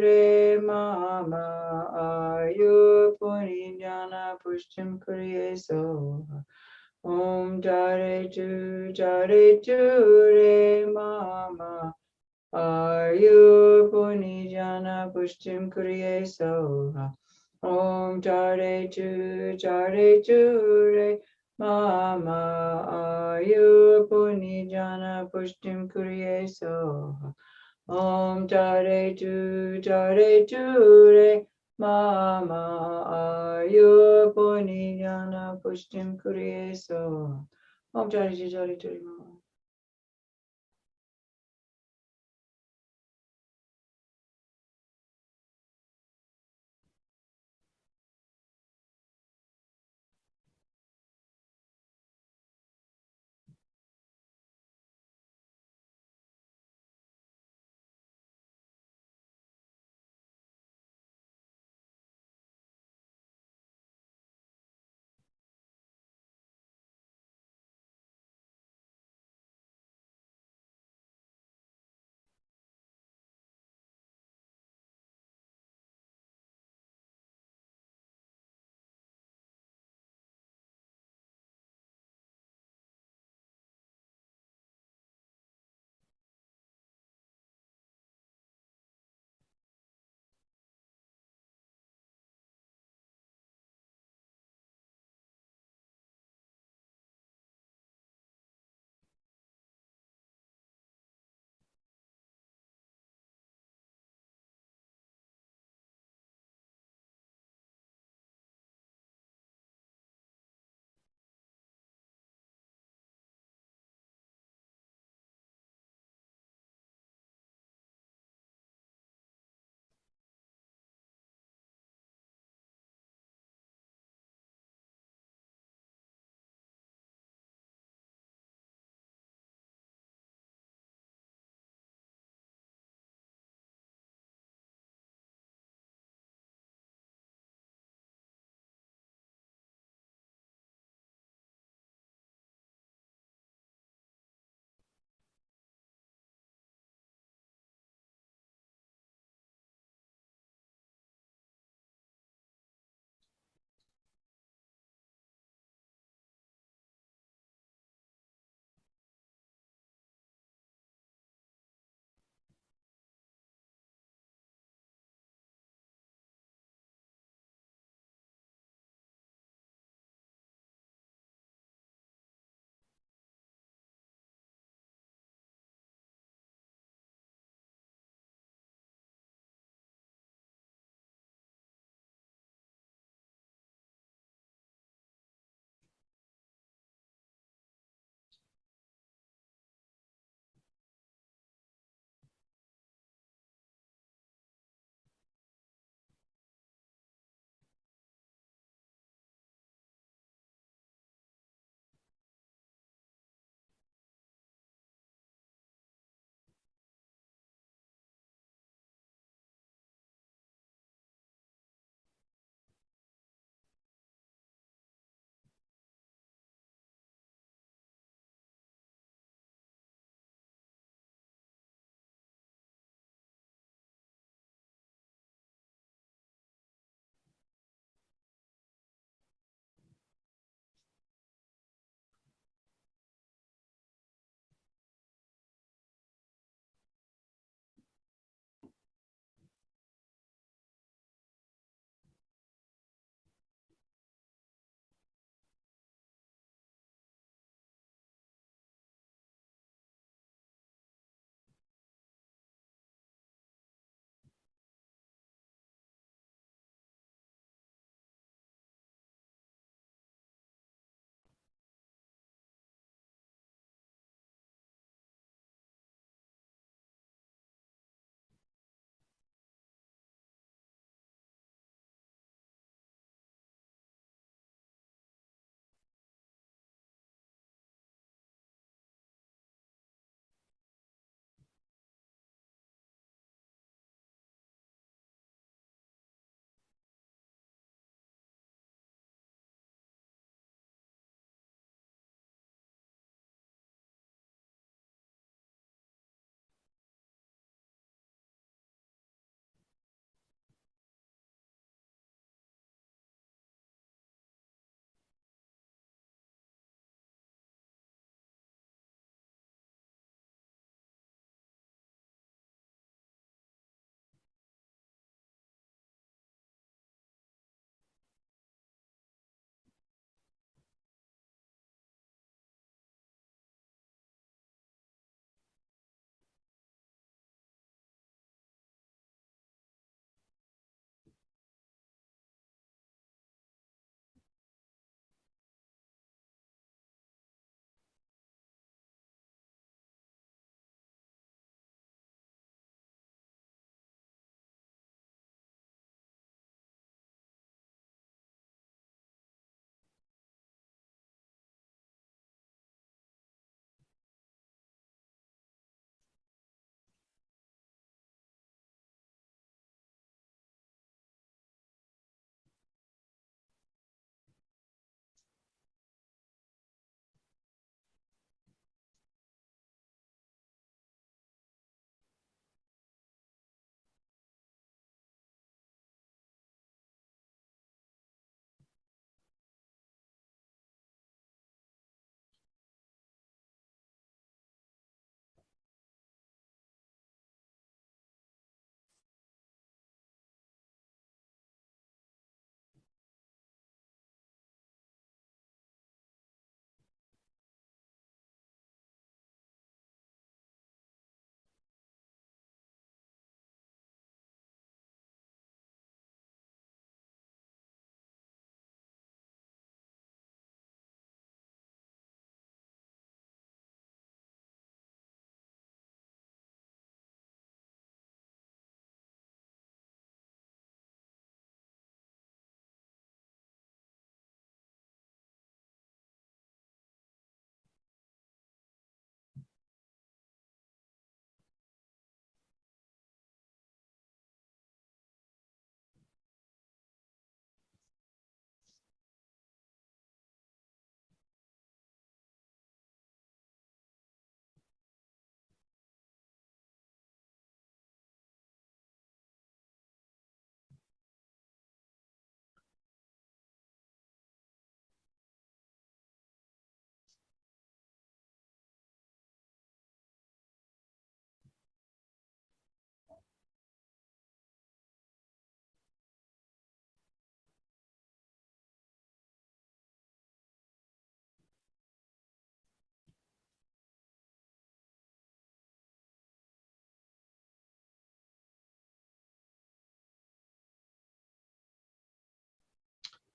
Re Mama Ayu Punijana Pushtim Kriye Soha. Om Jare Tu Re Mama Ayu Punijana Pushtim Kriye Soha. Om Jare Tu Re Mama Ayu Punijana Pushtim Kriye Soha. Om Jare Tu Re Mama Ayu Punijana Pushtim Kriye Soha. Om Jare Tu Re Mama.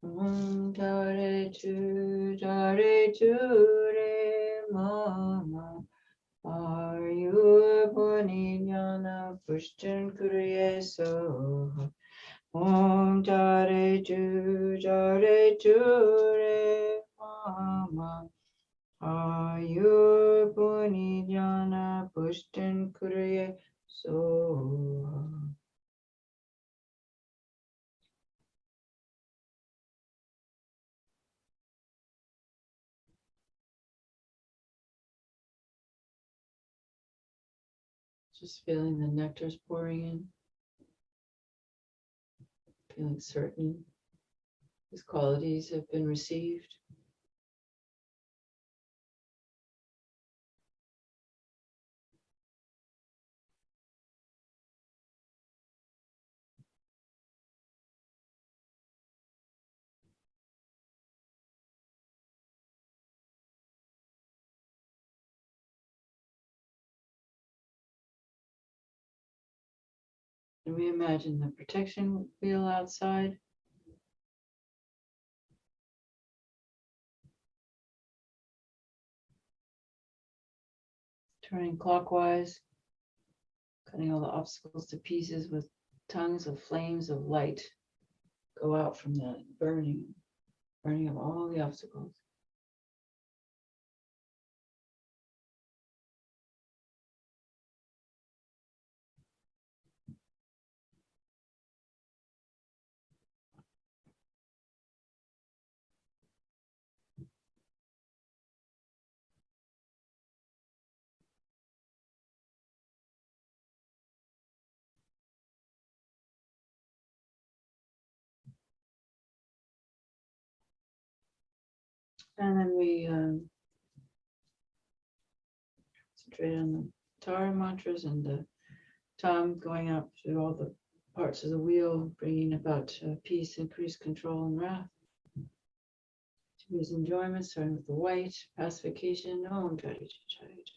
Dare ju re mama. Ayur Jnana Pushtin Kriya Soha. Om Jare Ju re mama. Ayur Jnana Pushtin Kriya Soha. Just feeling the nectars pouring in, feeling certain these qualities have been received. And we imagine the protection wheel outside. Turning clockwise, cutting all the obstacles to pieces with tongues of flames of light go out from that burning of all the obstacles. And then we concentrate on the Tara mantras and the tongue going out through all the parts of the wheel, bringing about peace, increased control, and wrath. To his enjoyment, starting with the white, pacification. Om Jai Jai Jai Jai.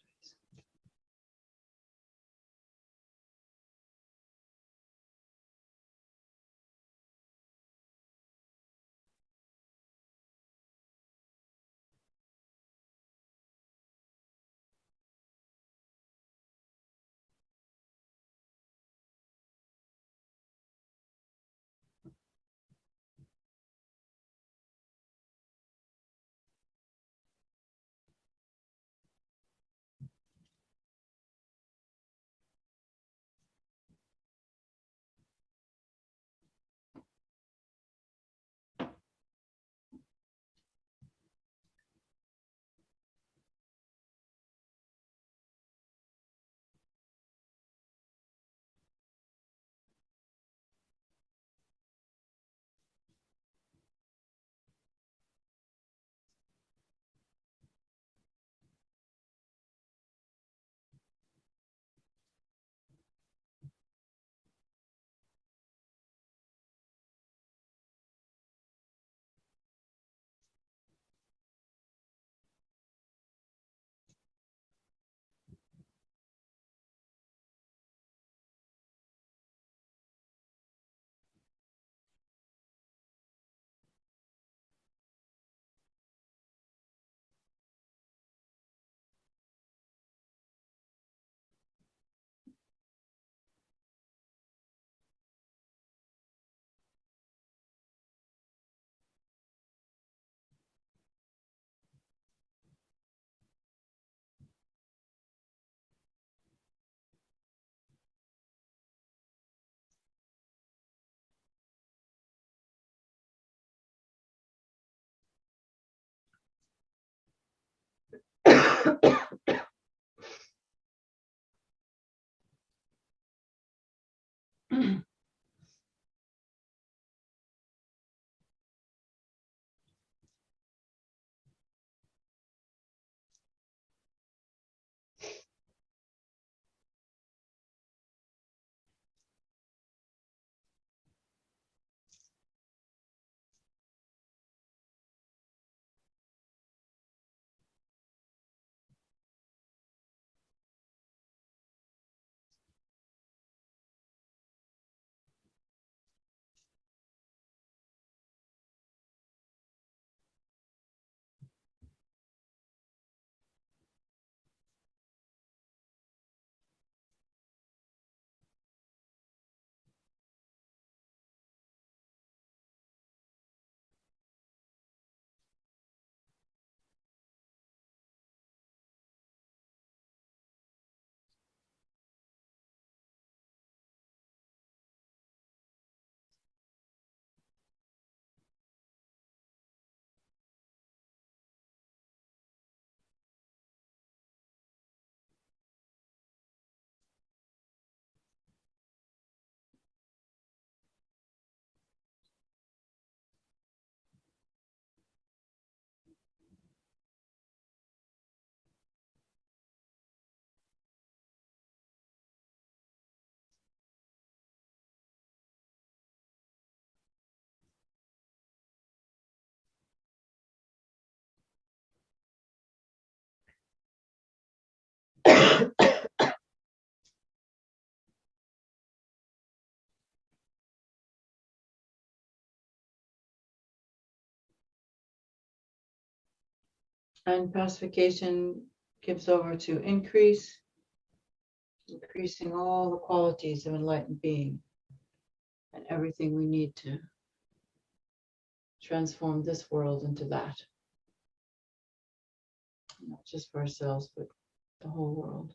And pacification gives over to increase, increasing all the qualities of enlightened being and everything we need to transform this world into that. Not just for ourselves, but the whole world.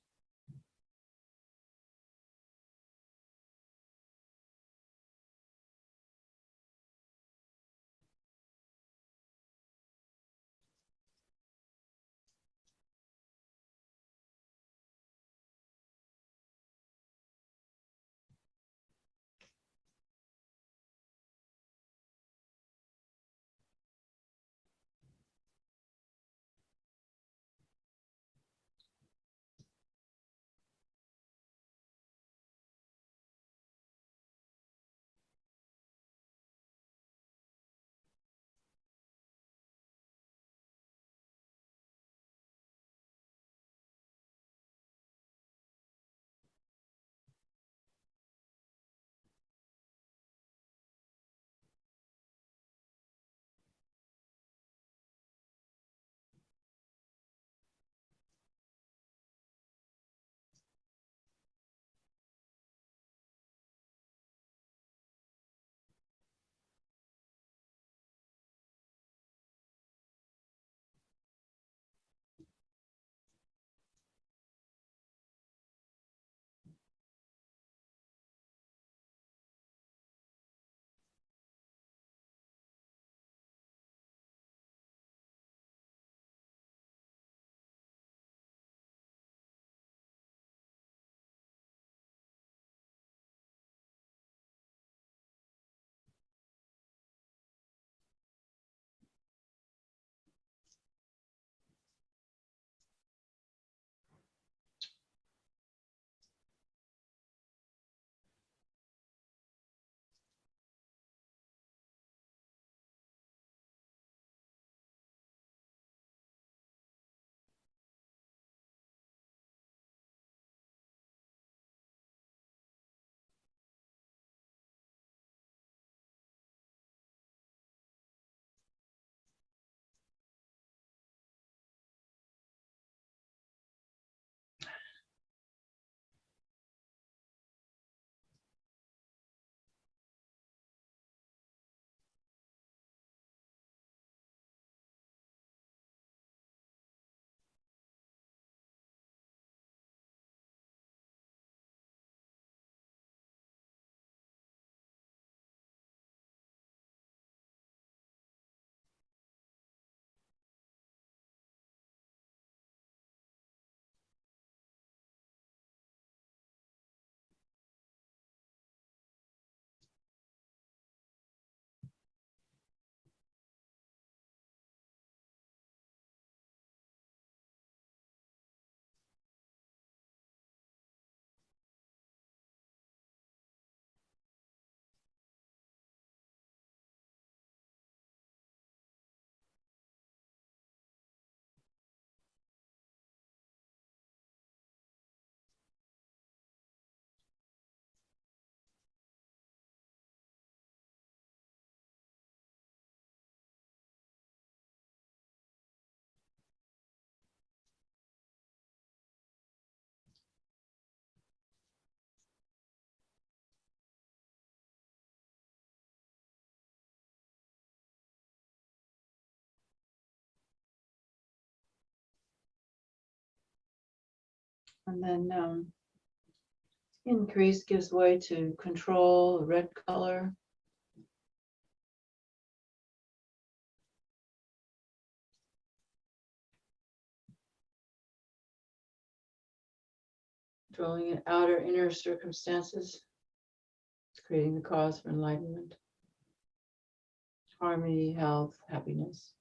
And then increase gives way to control, the red color. Controlling in outer, inner circumstances, creating the cause for enlightenment, harmony, health, happiness.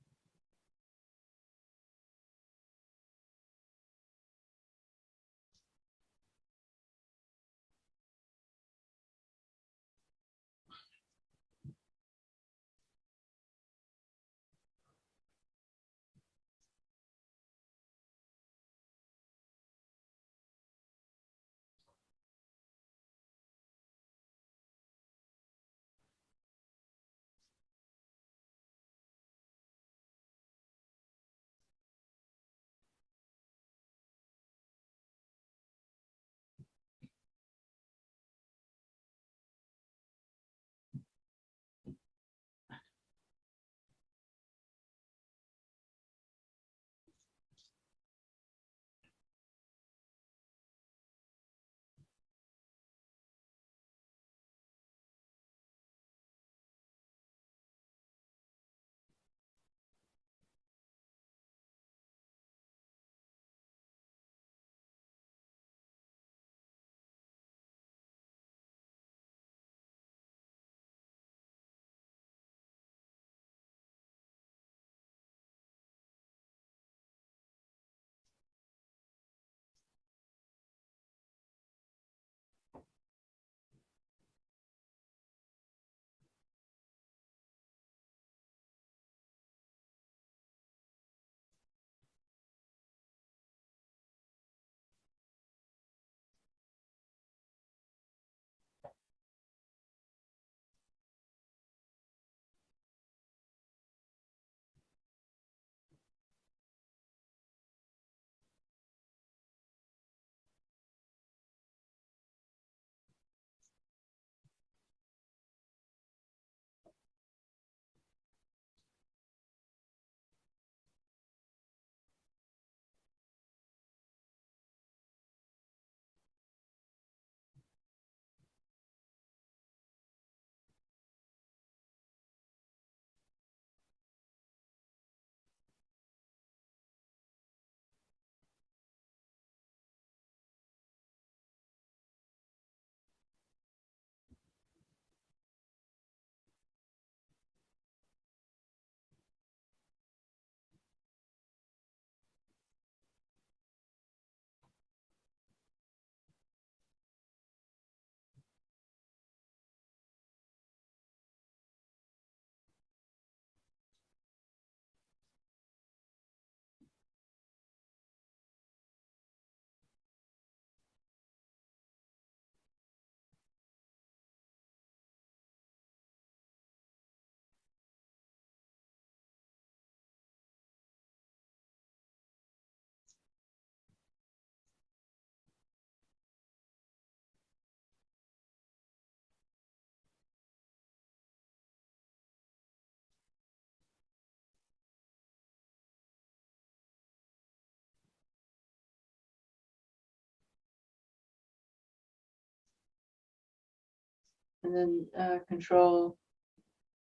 And then control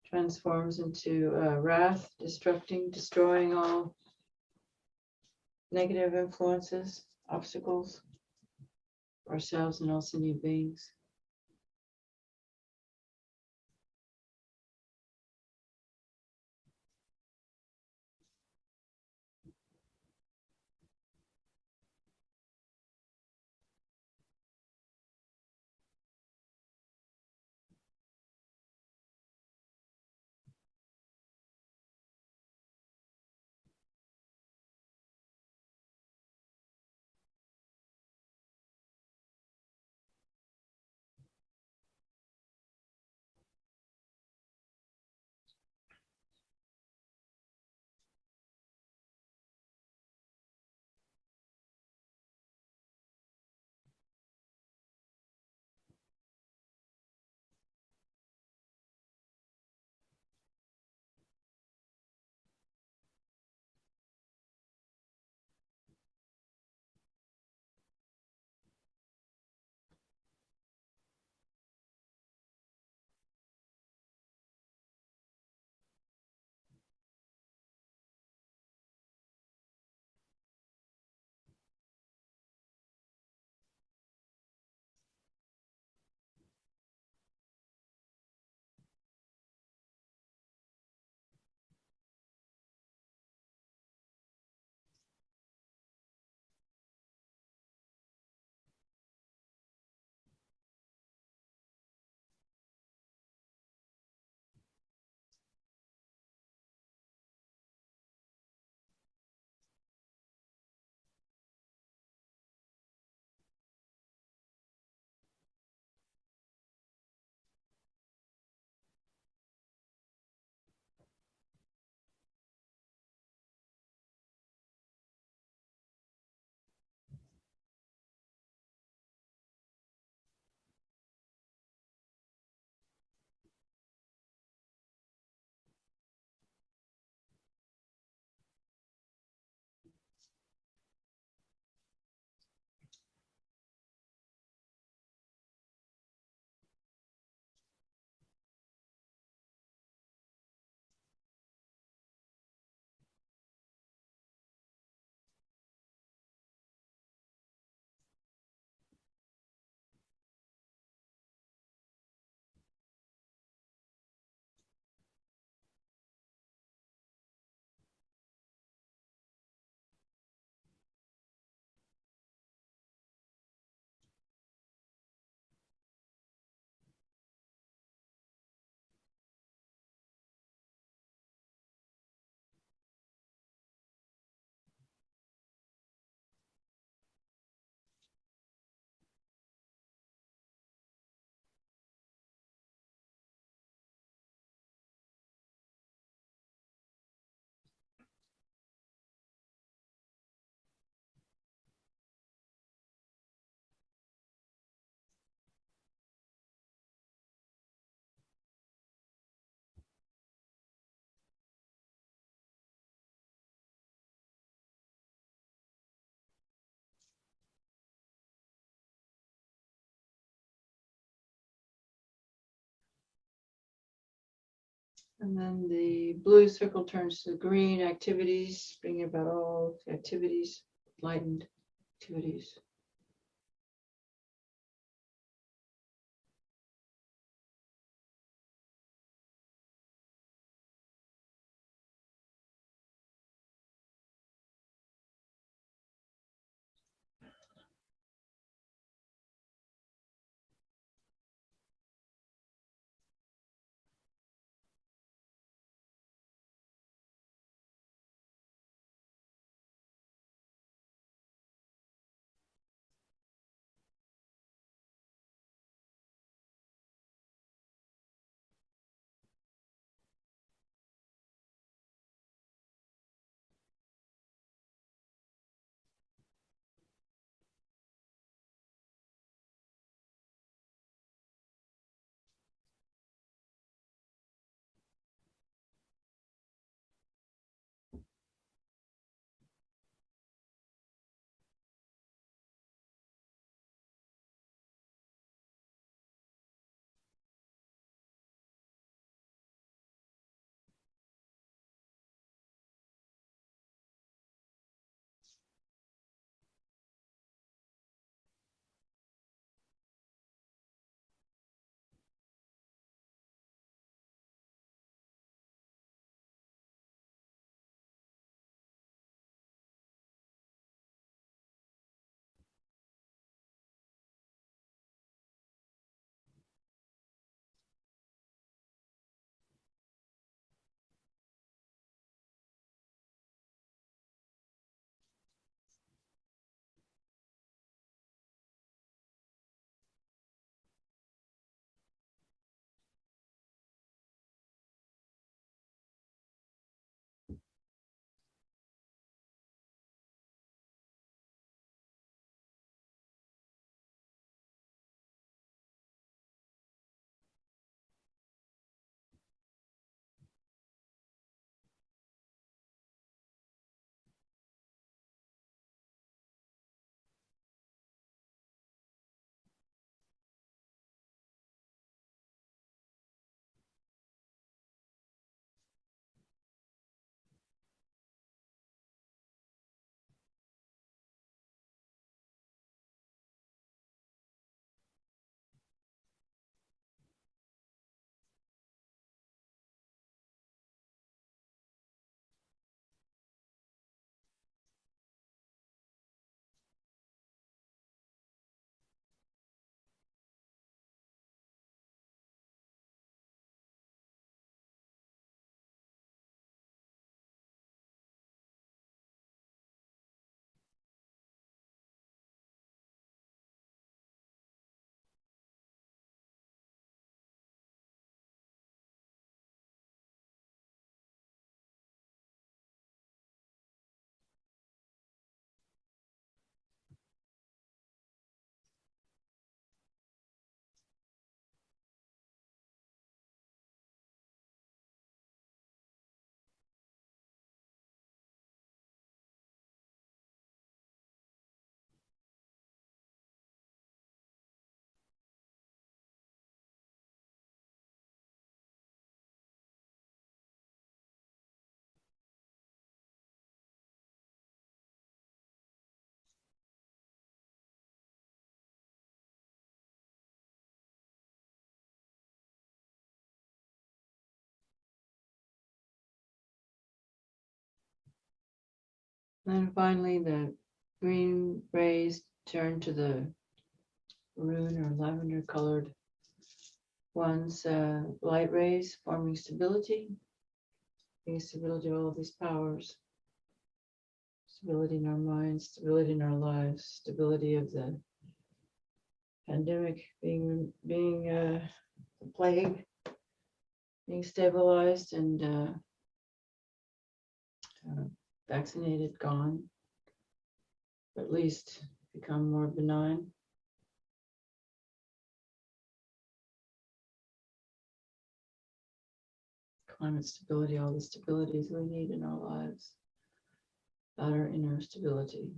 transforms into wrath, destroying all negative influences, obstacles for ourselves and all sentient beings. And then the blue circle turns to green activities, bringing about all activities, lightened activities. And finally, the green rays turn to the maroon or lavender colored ones, light rays forming stability, bringing stability to all of these powers, stability in our minds, stability in our lives, stability of the pandemic being the plague being stabilized and vaccinated, gone, or at least become more benign. Climate stability, all the stabilities we need in our lives, that are inner stability.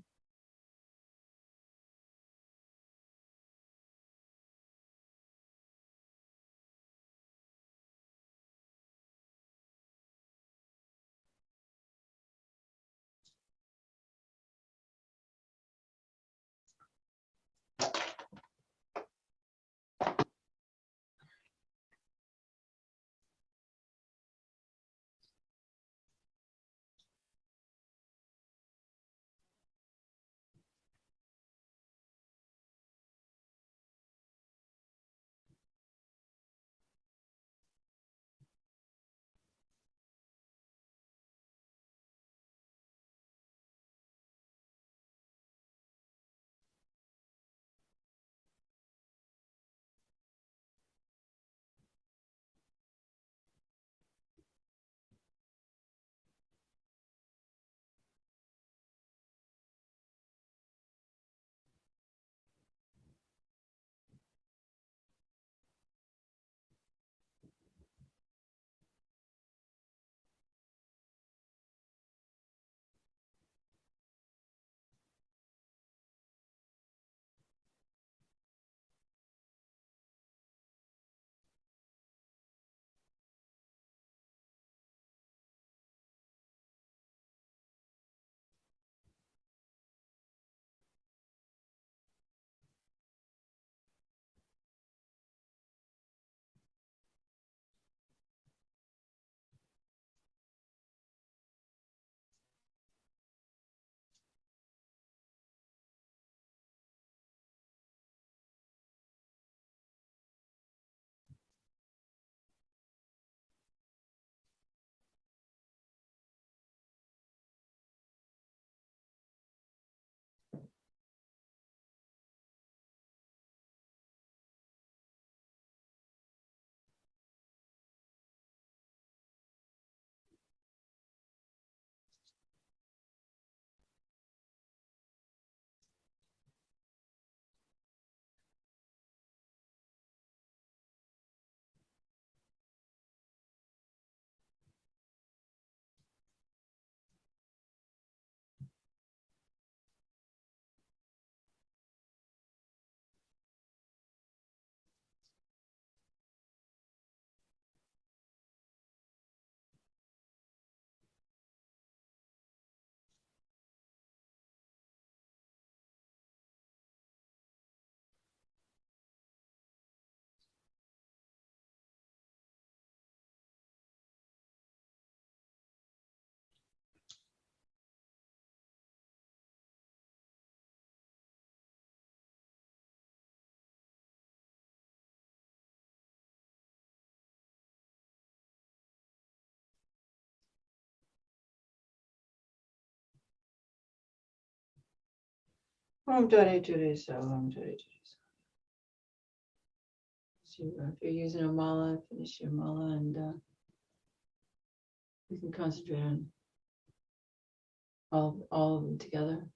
Om Tari Turi So, Om Tari Turi So. So if you're using a mala, finish your mala, and you can concentrate on all of them together.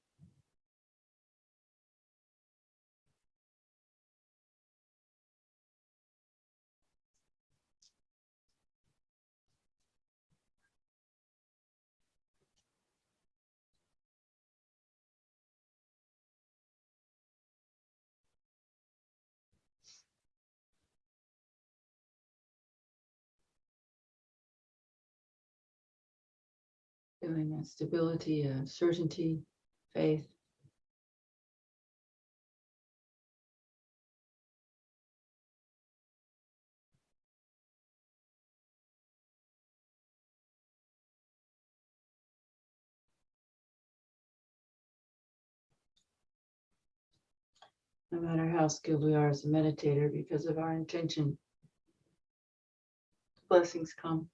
Feeling that stability, certainty, faith. no matter how skilled we are as a meditator, because of our intention, blessings come.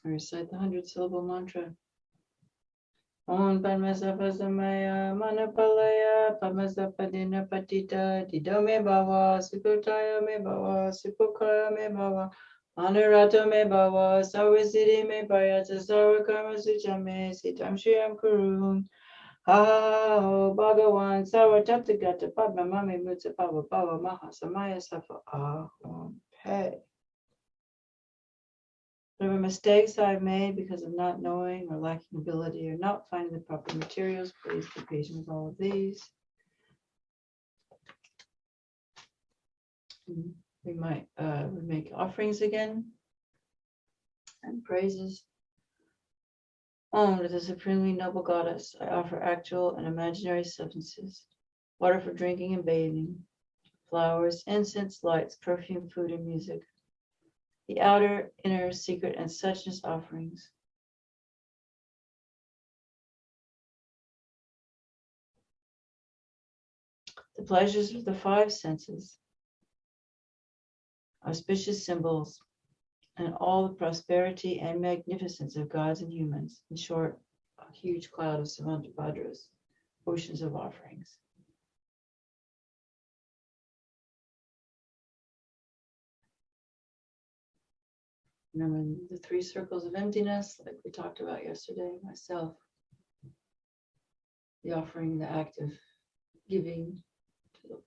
I recite the 100-syllable mantra. Om Padmasapa Samaya Manapalaya Padmasapadina Patita Didome Bhava Sukutaya Me Bhava Supukaya Me Bhava Anurata Me Bhava Sarvasiddhi Me Payata Sarvakarma Suchame Sitam Shriyam Kurun Ha Bhagavan Sarvatathagata Padma Mami Mutsa Bhava Bhava Maha Samaya Safa Ahom Pe. Whatever mistakes I've made because of not knowing or lacking ability or not finding the proper materials, please be patient with all of these. We might make offerings again and praises. To the supremely noble goddess, I offer actual and imaginary substances, water for drinking and bathing, flowers, incense, lights, perfume, food, and music. The outer, inner, secret, and suchness offerings. The pleasures of the five senses, auspicious symbols, and all the prosperity and magnificence of gods and humans. In short, a huge cloud of Samantabhadras, oceans of offerings. Remember the 3 circles of emptiness, like we talked about yesterday, myself, the offering, the act of giving to the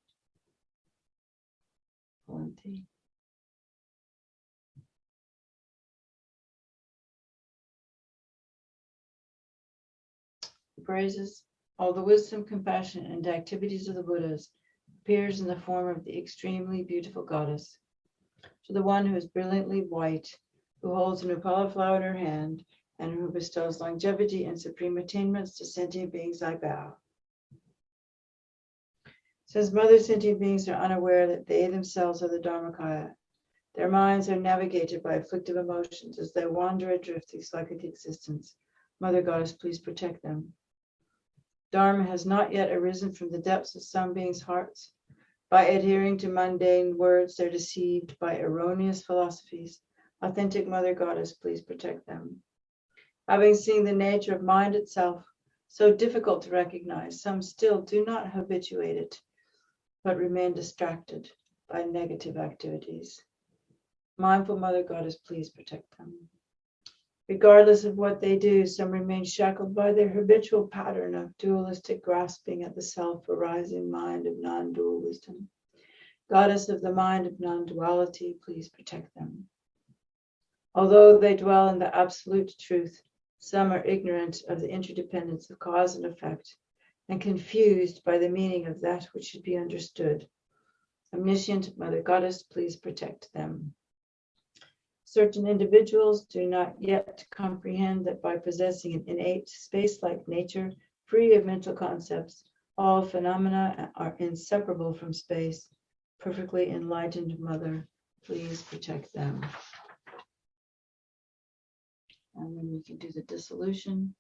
plenty. The praises, all the wisdom, compassion, and activities of the Buddhas appears in the form of the extremely beautiful goddess. To the one who is brilliantly white, who holds an upala flower in her hand, and who bestows longevity and supreme attainments to sentient beings, I bow. Since mother sentient beings are unaware that they themselves are the Dharmakaya, their minds are navigated by afflictive emotions as they wander adrift through psychic existence. Mother Goddess, please protect them. Dharma has not yet arisen from the depths of some beings' hearts. By adhering to mundane words, they're deceived by erroneous philosophies. Authentic Mother Goddess, please protect them. Having seen the nature of mind itself, so difficult to recognize, some still do not habituate it, but remain distracted by negative activities. Mindful Mother Goddess, please protect them. Regardless of what they do, some remain shackled by their habitual pattern of dualistic grasping at the self-arising mind of non-dual wisdom. Goddess of the mind of non-duality, please protect them. Although they dwell in the absolute truth, some are ignorant of the interdependence of cause and effect and confused by the meaning of that which should be understood. Omniscient Mother Goddess, please protect them. Certain individuals do not yet comprehend that by possessing an innate space-like nature, free of mental concepts, all phenomena are inseparable from space. Perfectly enlightened Mother, please protect them. And then we can do the dissolution.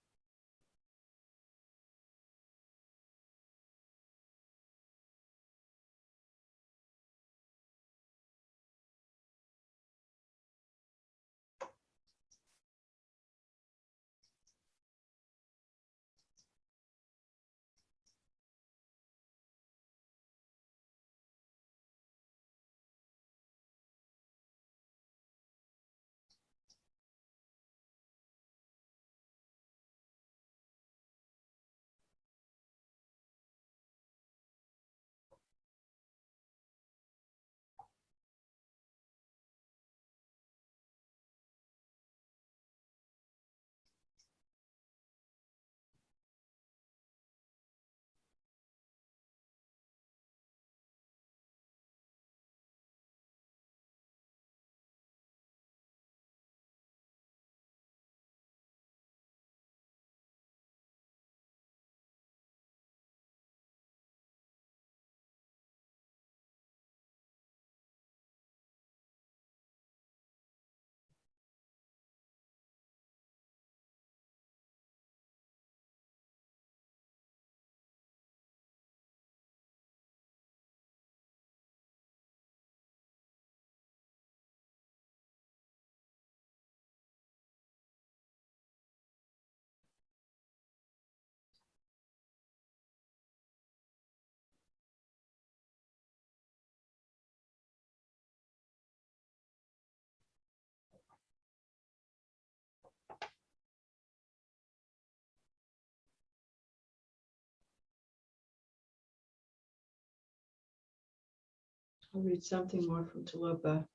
I'll read something more from Talopa.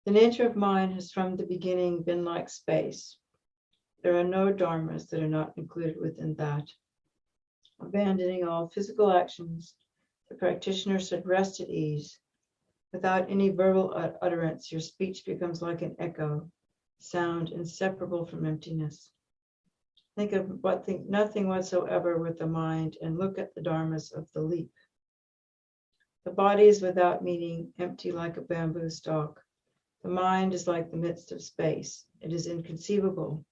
The nature of mind has from the beginning been like space. There are no dharmas that are not included within that. Abandoning all physical actions, the practitioner should rest at ease. Without any verbal utterance, your speech becomes like an echo, sound inseparable from emptiness. Think of nothing whatsoever with the mind and look at the dharmas of the leap. The body is without meaning, empty like a bamboo stalk. The mind is like the midst of space. It is inconceivable.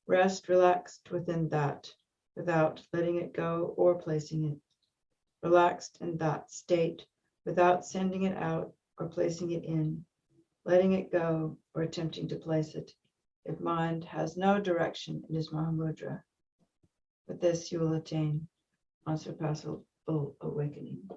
Rest relaxed within that, without letting it go or placing it. Relaxed in that state, without sending it out or placing it in, letting it go or attempting to place it. If mind has no direction, it is Mahamudra. With this, you will attain unsurpassable awakening.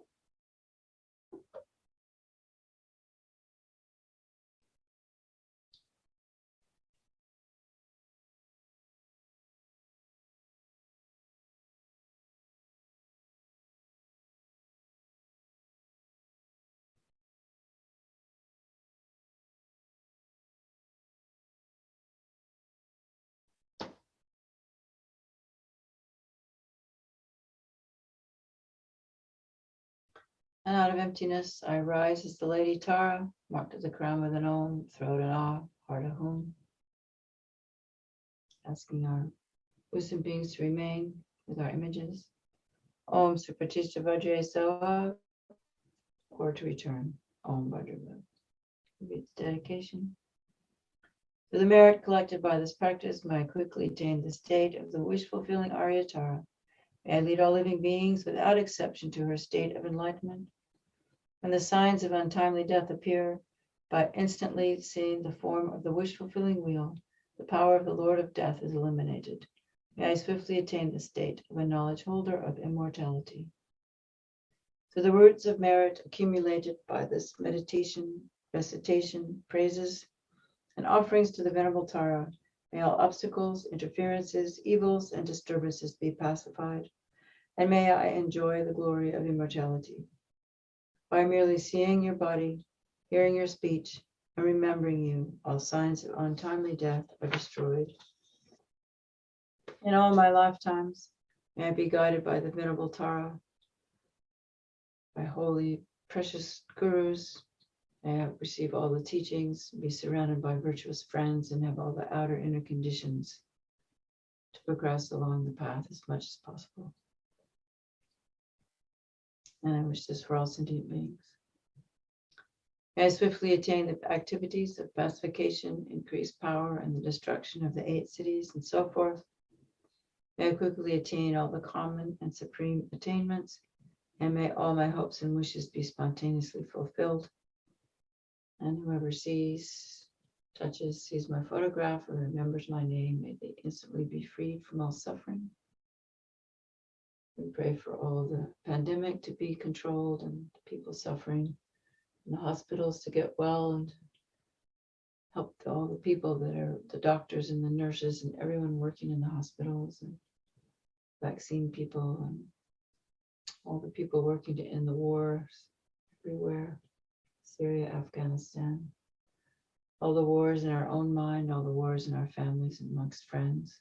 And out of emptiness, I rise as the Lady Tara, marked at the crown with an Om, throat an Ah, heart a Hum. Asking our wisdom beings to remain with our images. Om Supratishta Vajre Soha, or to return. Om Vajra. Read the dedication. For the merit collected by this practice, may I quickly attain the state of the wish-fulfilling Aryatara. May I lead all living beings without exception to her state of enlightenment. When the signs of untimely death appear, by instantly seeing the form of the wish-fulfilling wheel, the power of the Lord of Death is eliminated. May I swiftly attain the state of a knowledge holder of immortality. So the roots of merit accumulated by this meditation, recitation, praises, and offerings to the Venerable Tara, may all obstacles, interferences, evils, and disturbances be pacified, and may I enjoy the glory of immortality. By merely seeing your body, hearing your speech, and remembering you, all signs of untimely death are destroyed. In all my lifetimes, may I be guided by the Venerable Tara, by holy, precious gurus. May I receive all the teachings, be surrounded by virtuous friends, and have all the outer inner conditions to progress along the path as much as possible. And I wish this for all sentient beings. May I swiftly attain the activities of pacification, increased power, and the destruction of the 8 cities, and so forth. May I quickly attain all the common and supreme attainments, and may all my hopes and wishes be spontaneously fulfilled. And whoever sees, touches, sees my photograph, or remembers my name, may they instantly be freed from all suffering. We pray for all the pandemic to be controlled and people suffering in the hospitals to get well, and help all the people that are the doctors and the nurses and everyone working in the hospitals, and vaccine people, and all the people working to end the wars everywhere, Syria, Afghanistan, all the wars in our own mind, all the wars in our families and amongst friends,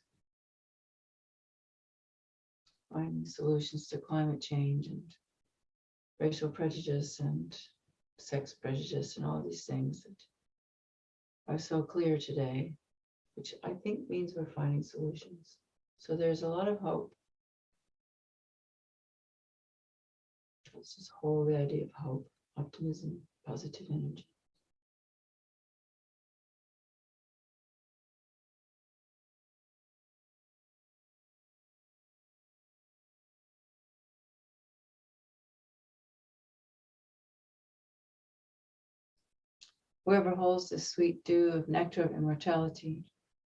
finding solutions to climate change and racial prejudice and sex prejudice and all these things that are so clear today, which I think means we're finding solutions. So there's a lot of hope. Let's just hold the idea of hope, optimism, positive energy. Whoever holds the sweet dew of nectar of immortality,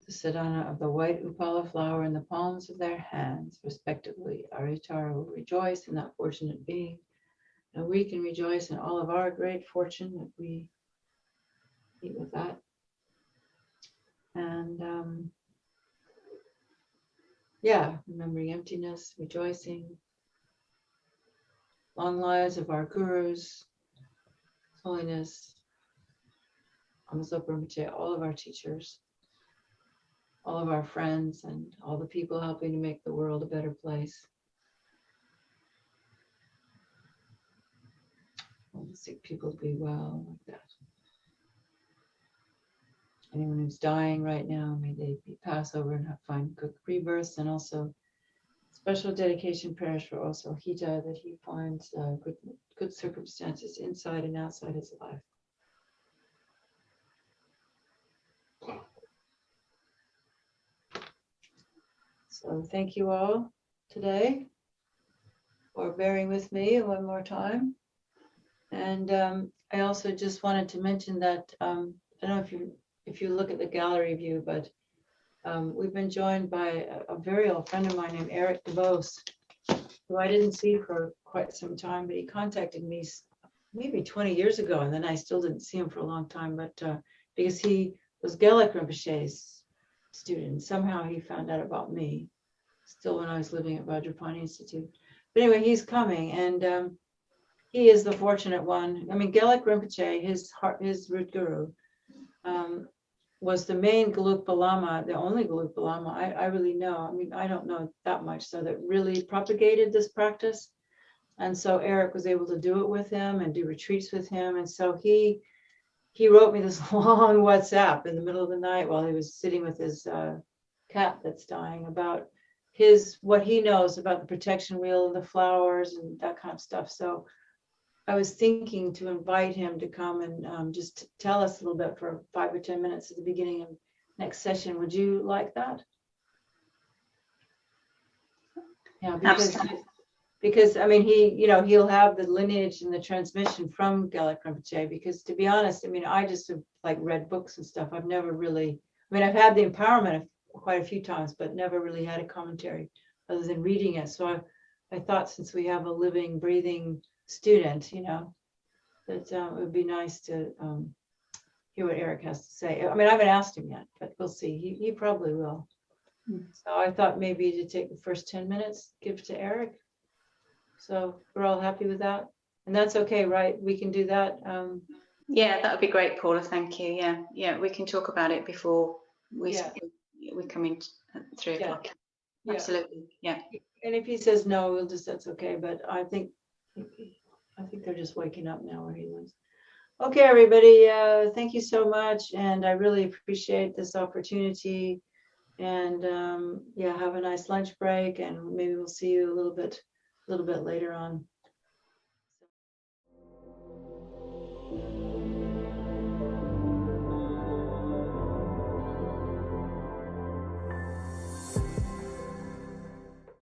the sadhana of the white upala flower in the palms of their hands, respectively, Aryatara will rejoice in that fortunate being, and we can rejoice in all of our great fortune that we meet with that. And remembering emptiness, rejoicing, long lives of our gurus, holiness, all of our teachers, all of our friends, and all the people helping to make the world a better place. All the sick people be well, like that. Anyone who's dying right now, may they be pass over and find good rebirths, and also special dedication prayers for also Hita, that he finds good circumstances inside and outside his life. So thank you all today for bearing with me one more time. And I also just wanted to mention that I don't know if you look at the gallery view, but we've been joined by a very old friend of mine named Eric DeVos, who I didn't see for quite some time, but he contacted me maybe 20 years ago, and then I still didn't see him for a long time, but because he was Gelek Rinpoche's student. Somehow he found out about me, still when I was living at Vajrapani Institute. But anyway, he's coming, and he is the fortunate one. I mean, Gelek Rinpoche, his root guru, was the main Gelugpa Lama, the only Gelugpa Lama I really know. I mean, I don't know that much, so that really propagated this practice. And so Eric was able to do it with him and do retreats with him. And so he wrote me this long WhatsApp in the middle of the night while he was sitting with his cat that's dying, about what he knows about the protection wheel and the flowers and that kind of stuff. So I was thinking to invite him to come and just tell us a little bit for 5 or 10 minutes at the beginning of next session. Would you like that? Yeah, because I mean, he'll have the lineage and the transmission from Gelek Rinpoche, because to be honest, I mean, I just have like read books and stuff. I've never really, I mean, I've had the empowerment quite a few times, but never really had a commentary other than reading it. So I thought, since we have a living, breathing student, that it would be nice to hear what Eric has to say. I mean, I haven't asked him yet, but we'll see. He probably will. So I thought maybe to take the first 10 minutes, give to Eric. So we're all happy with that, and that's okay, right? We can do that. Yeah, that would be great, Paula. Thank you. Yeah, we can talk about it before we come in at 3 o'clock. Yeah. Absolutely. Yeah. And if he says no, that's okay. But I think they're just waking up now where he lives. Okay, everybody. Thank you so much, and I really appreciate this opportunity. And have a nice lunch break, and maybe we'll see you a little bit later on.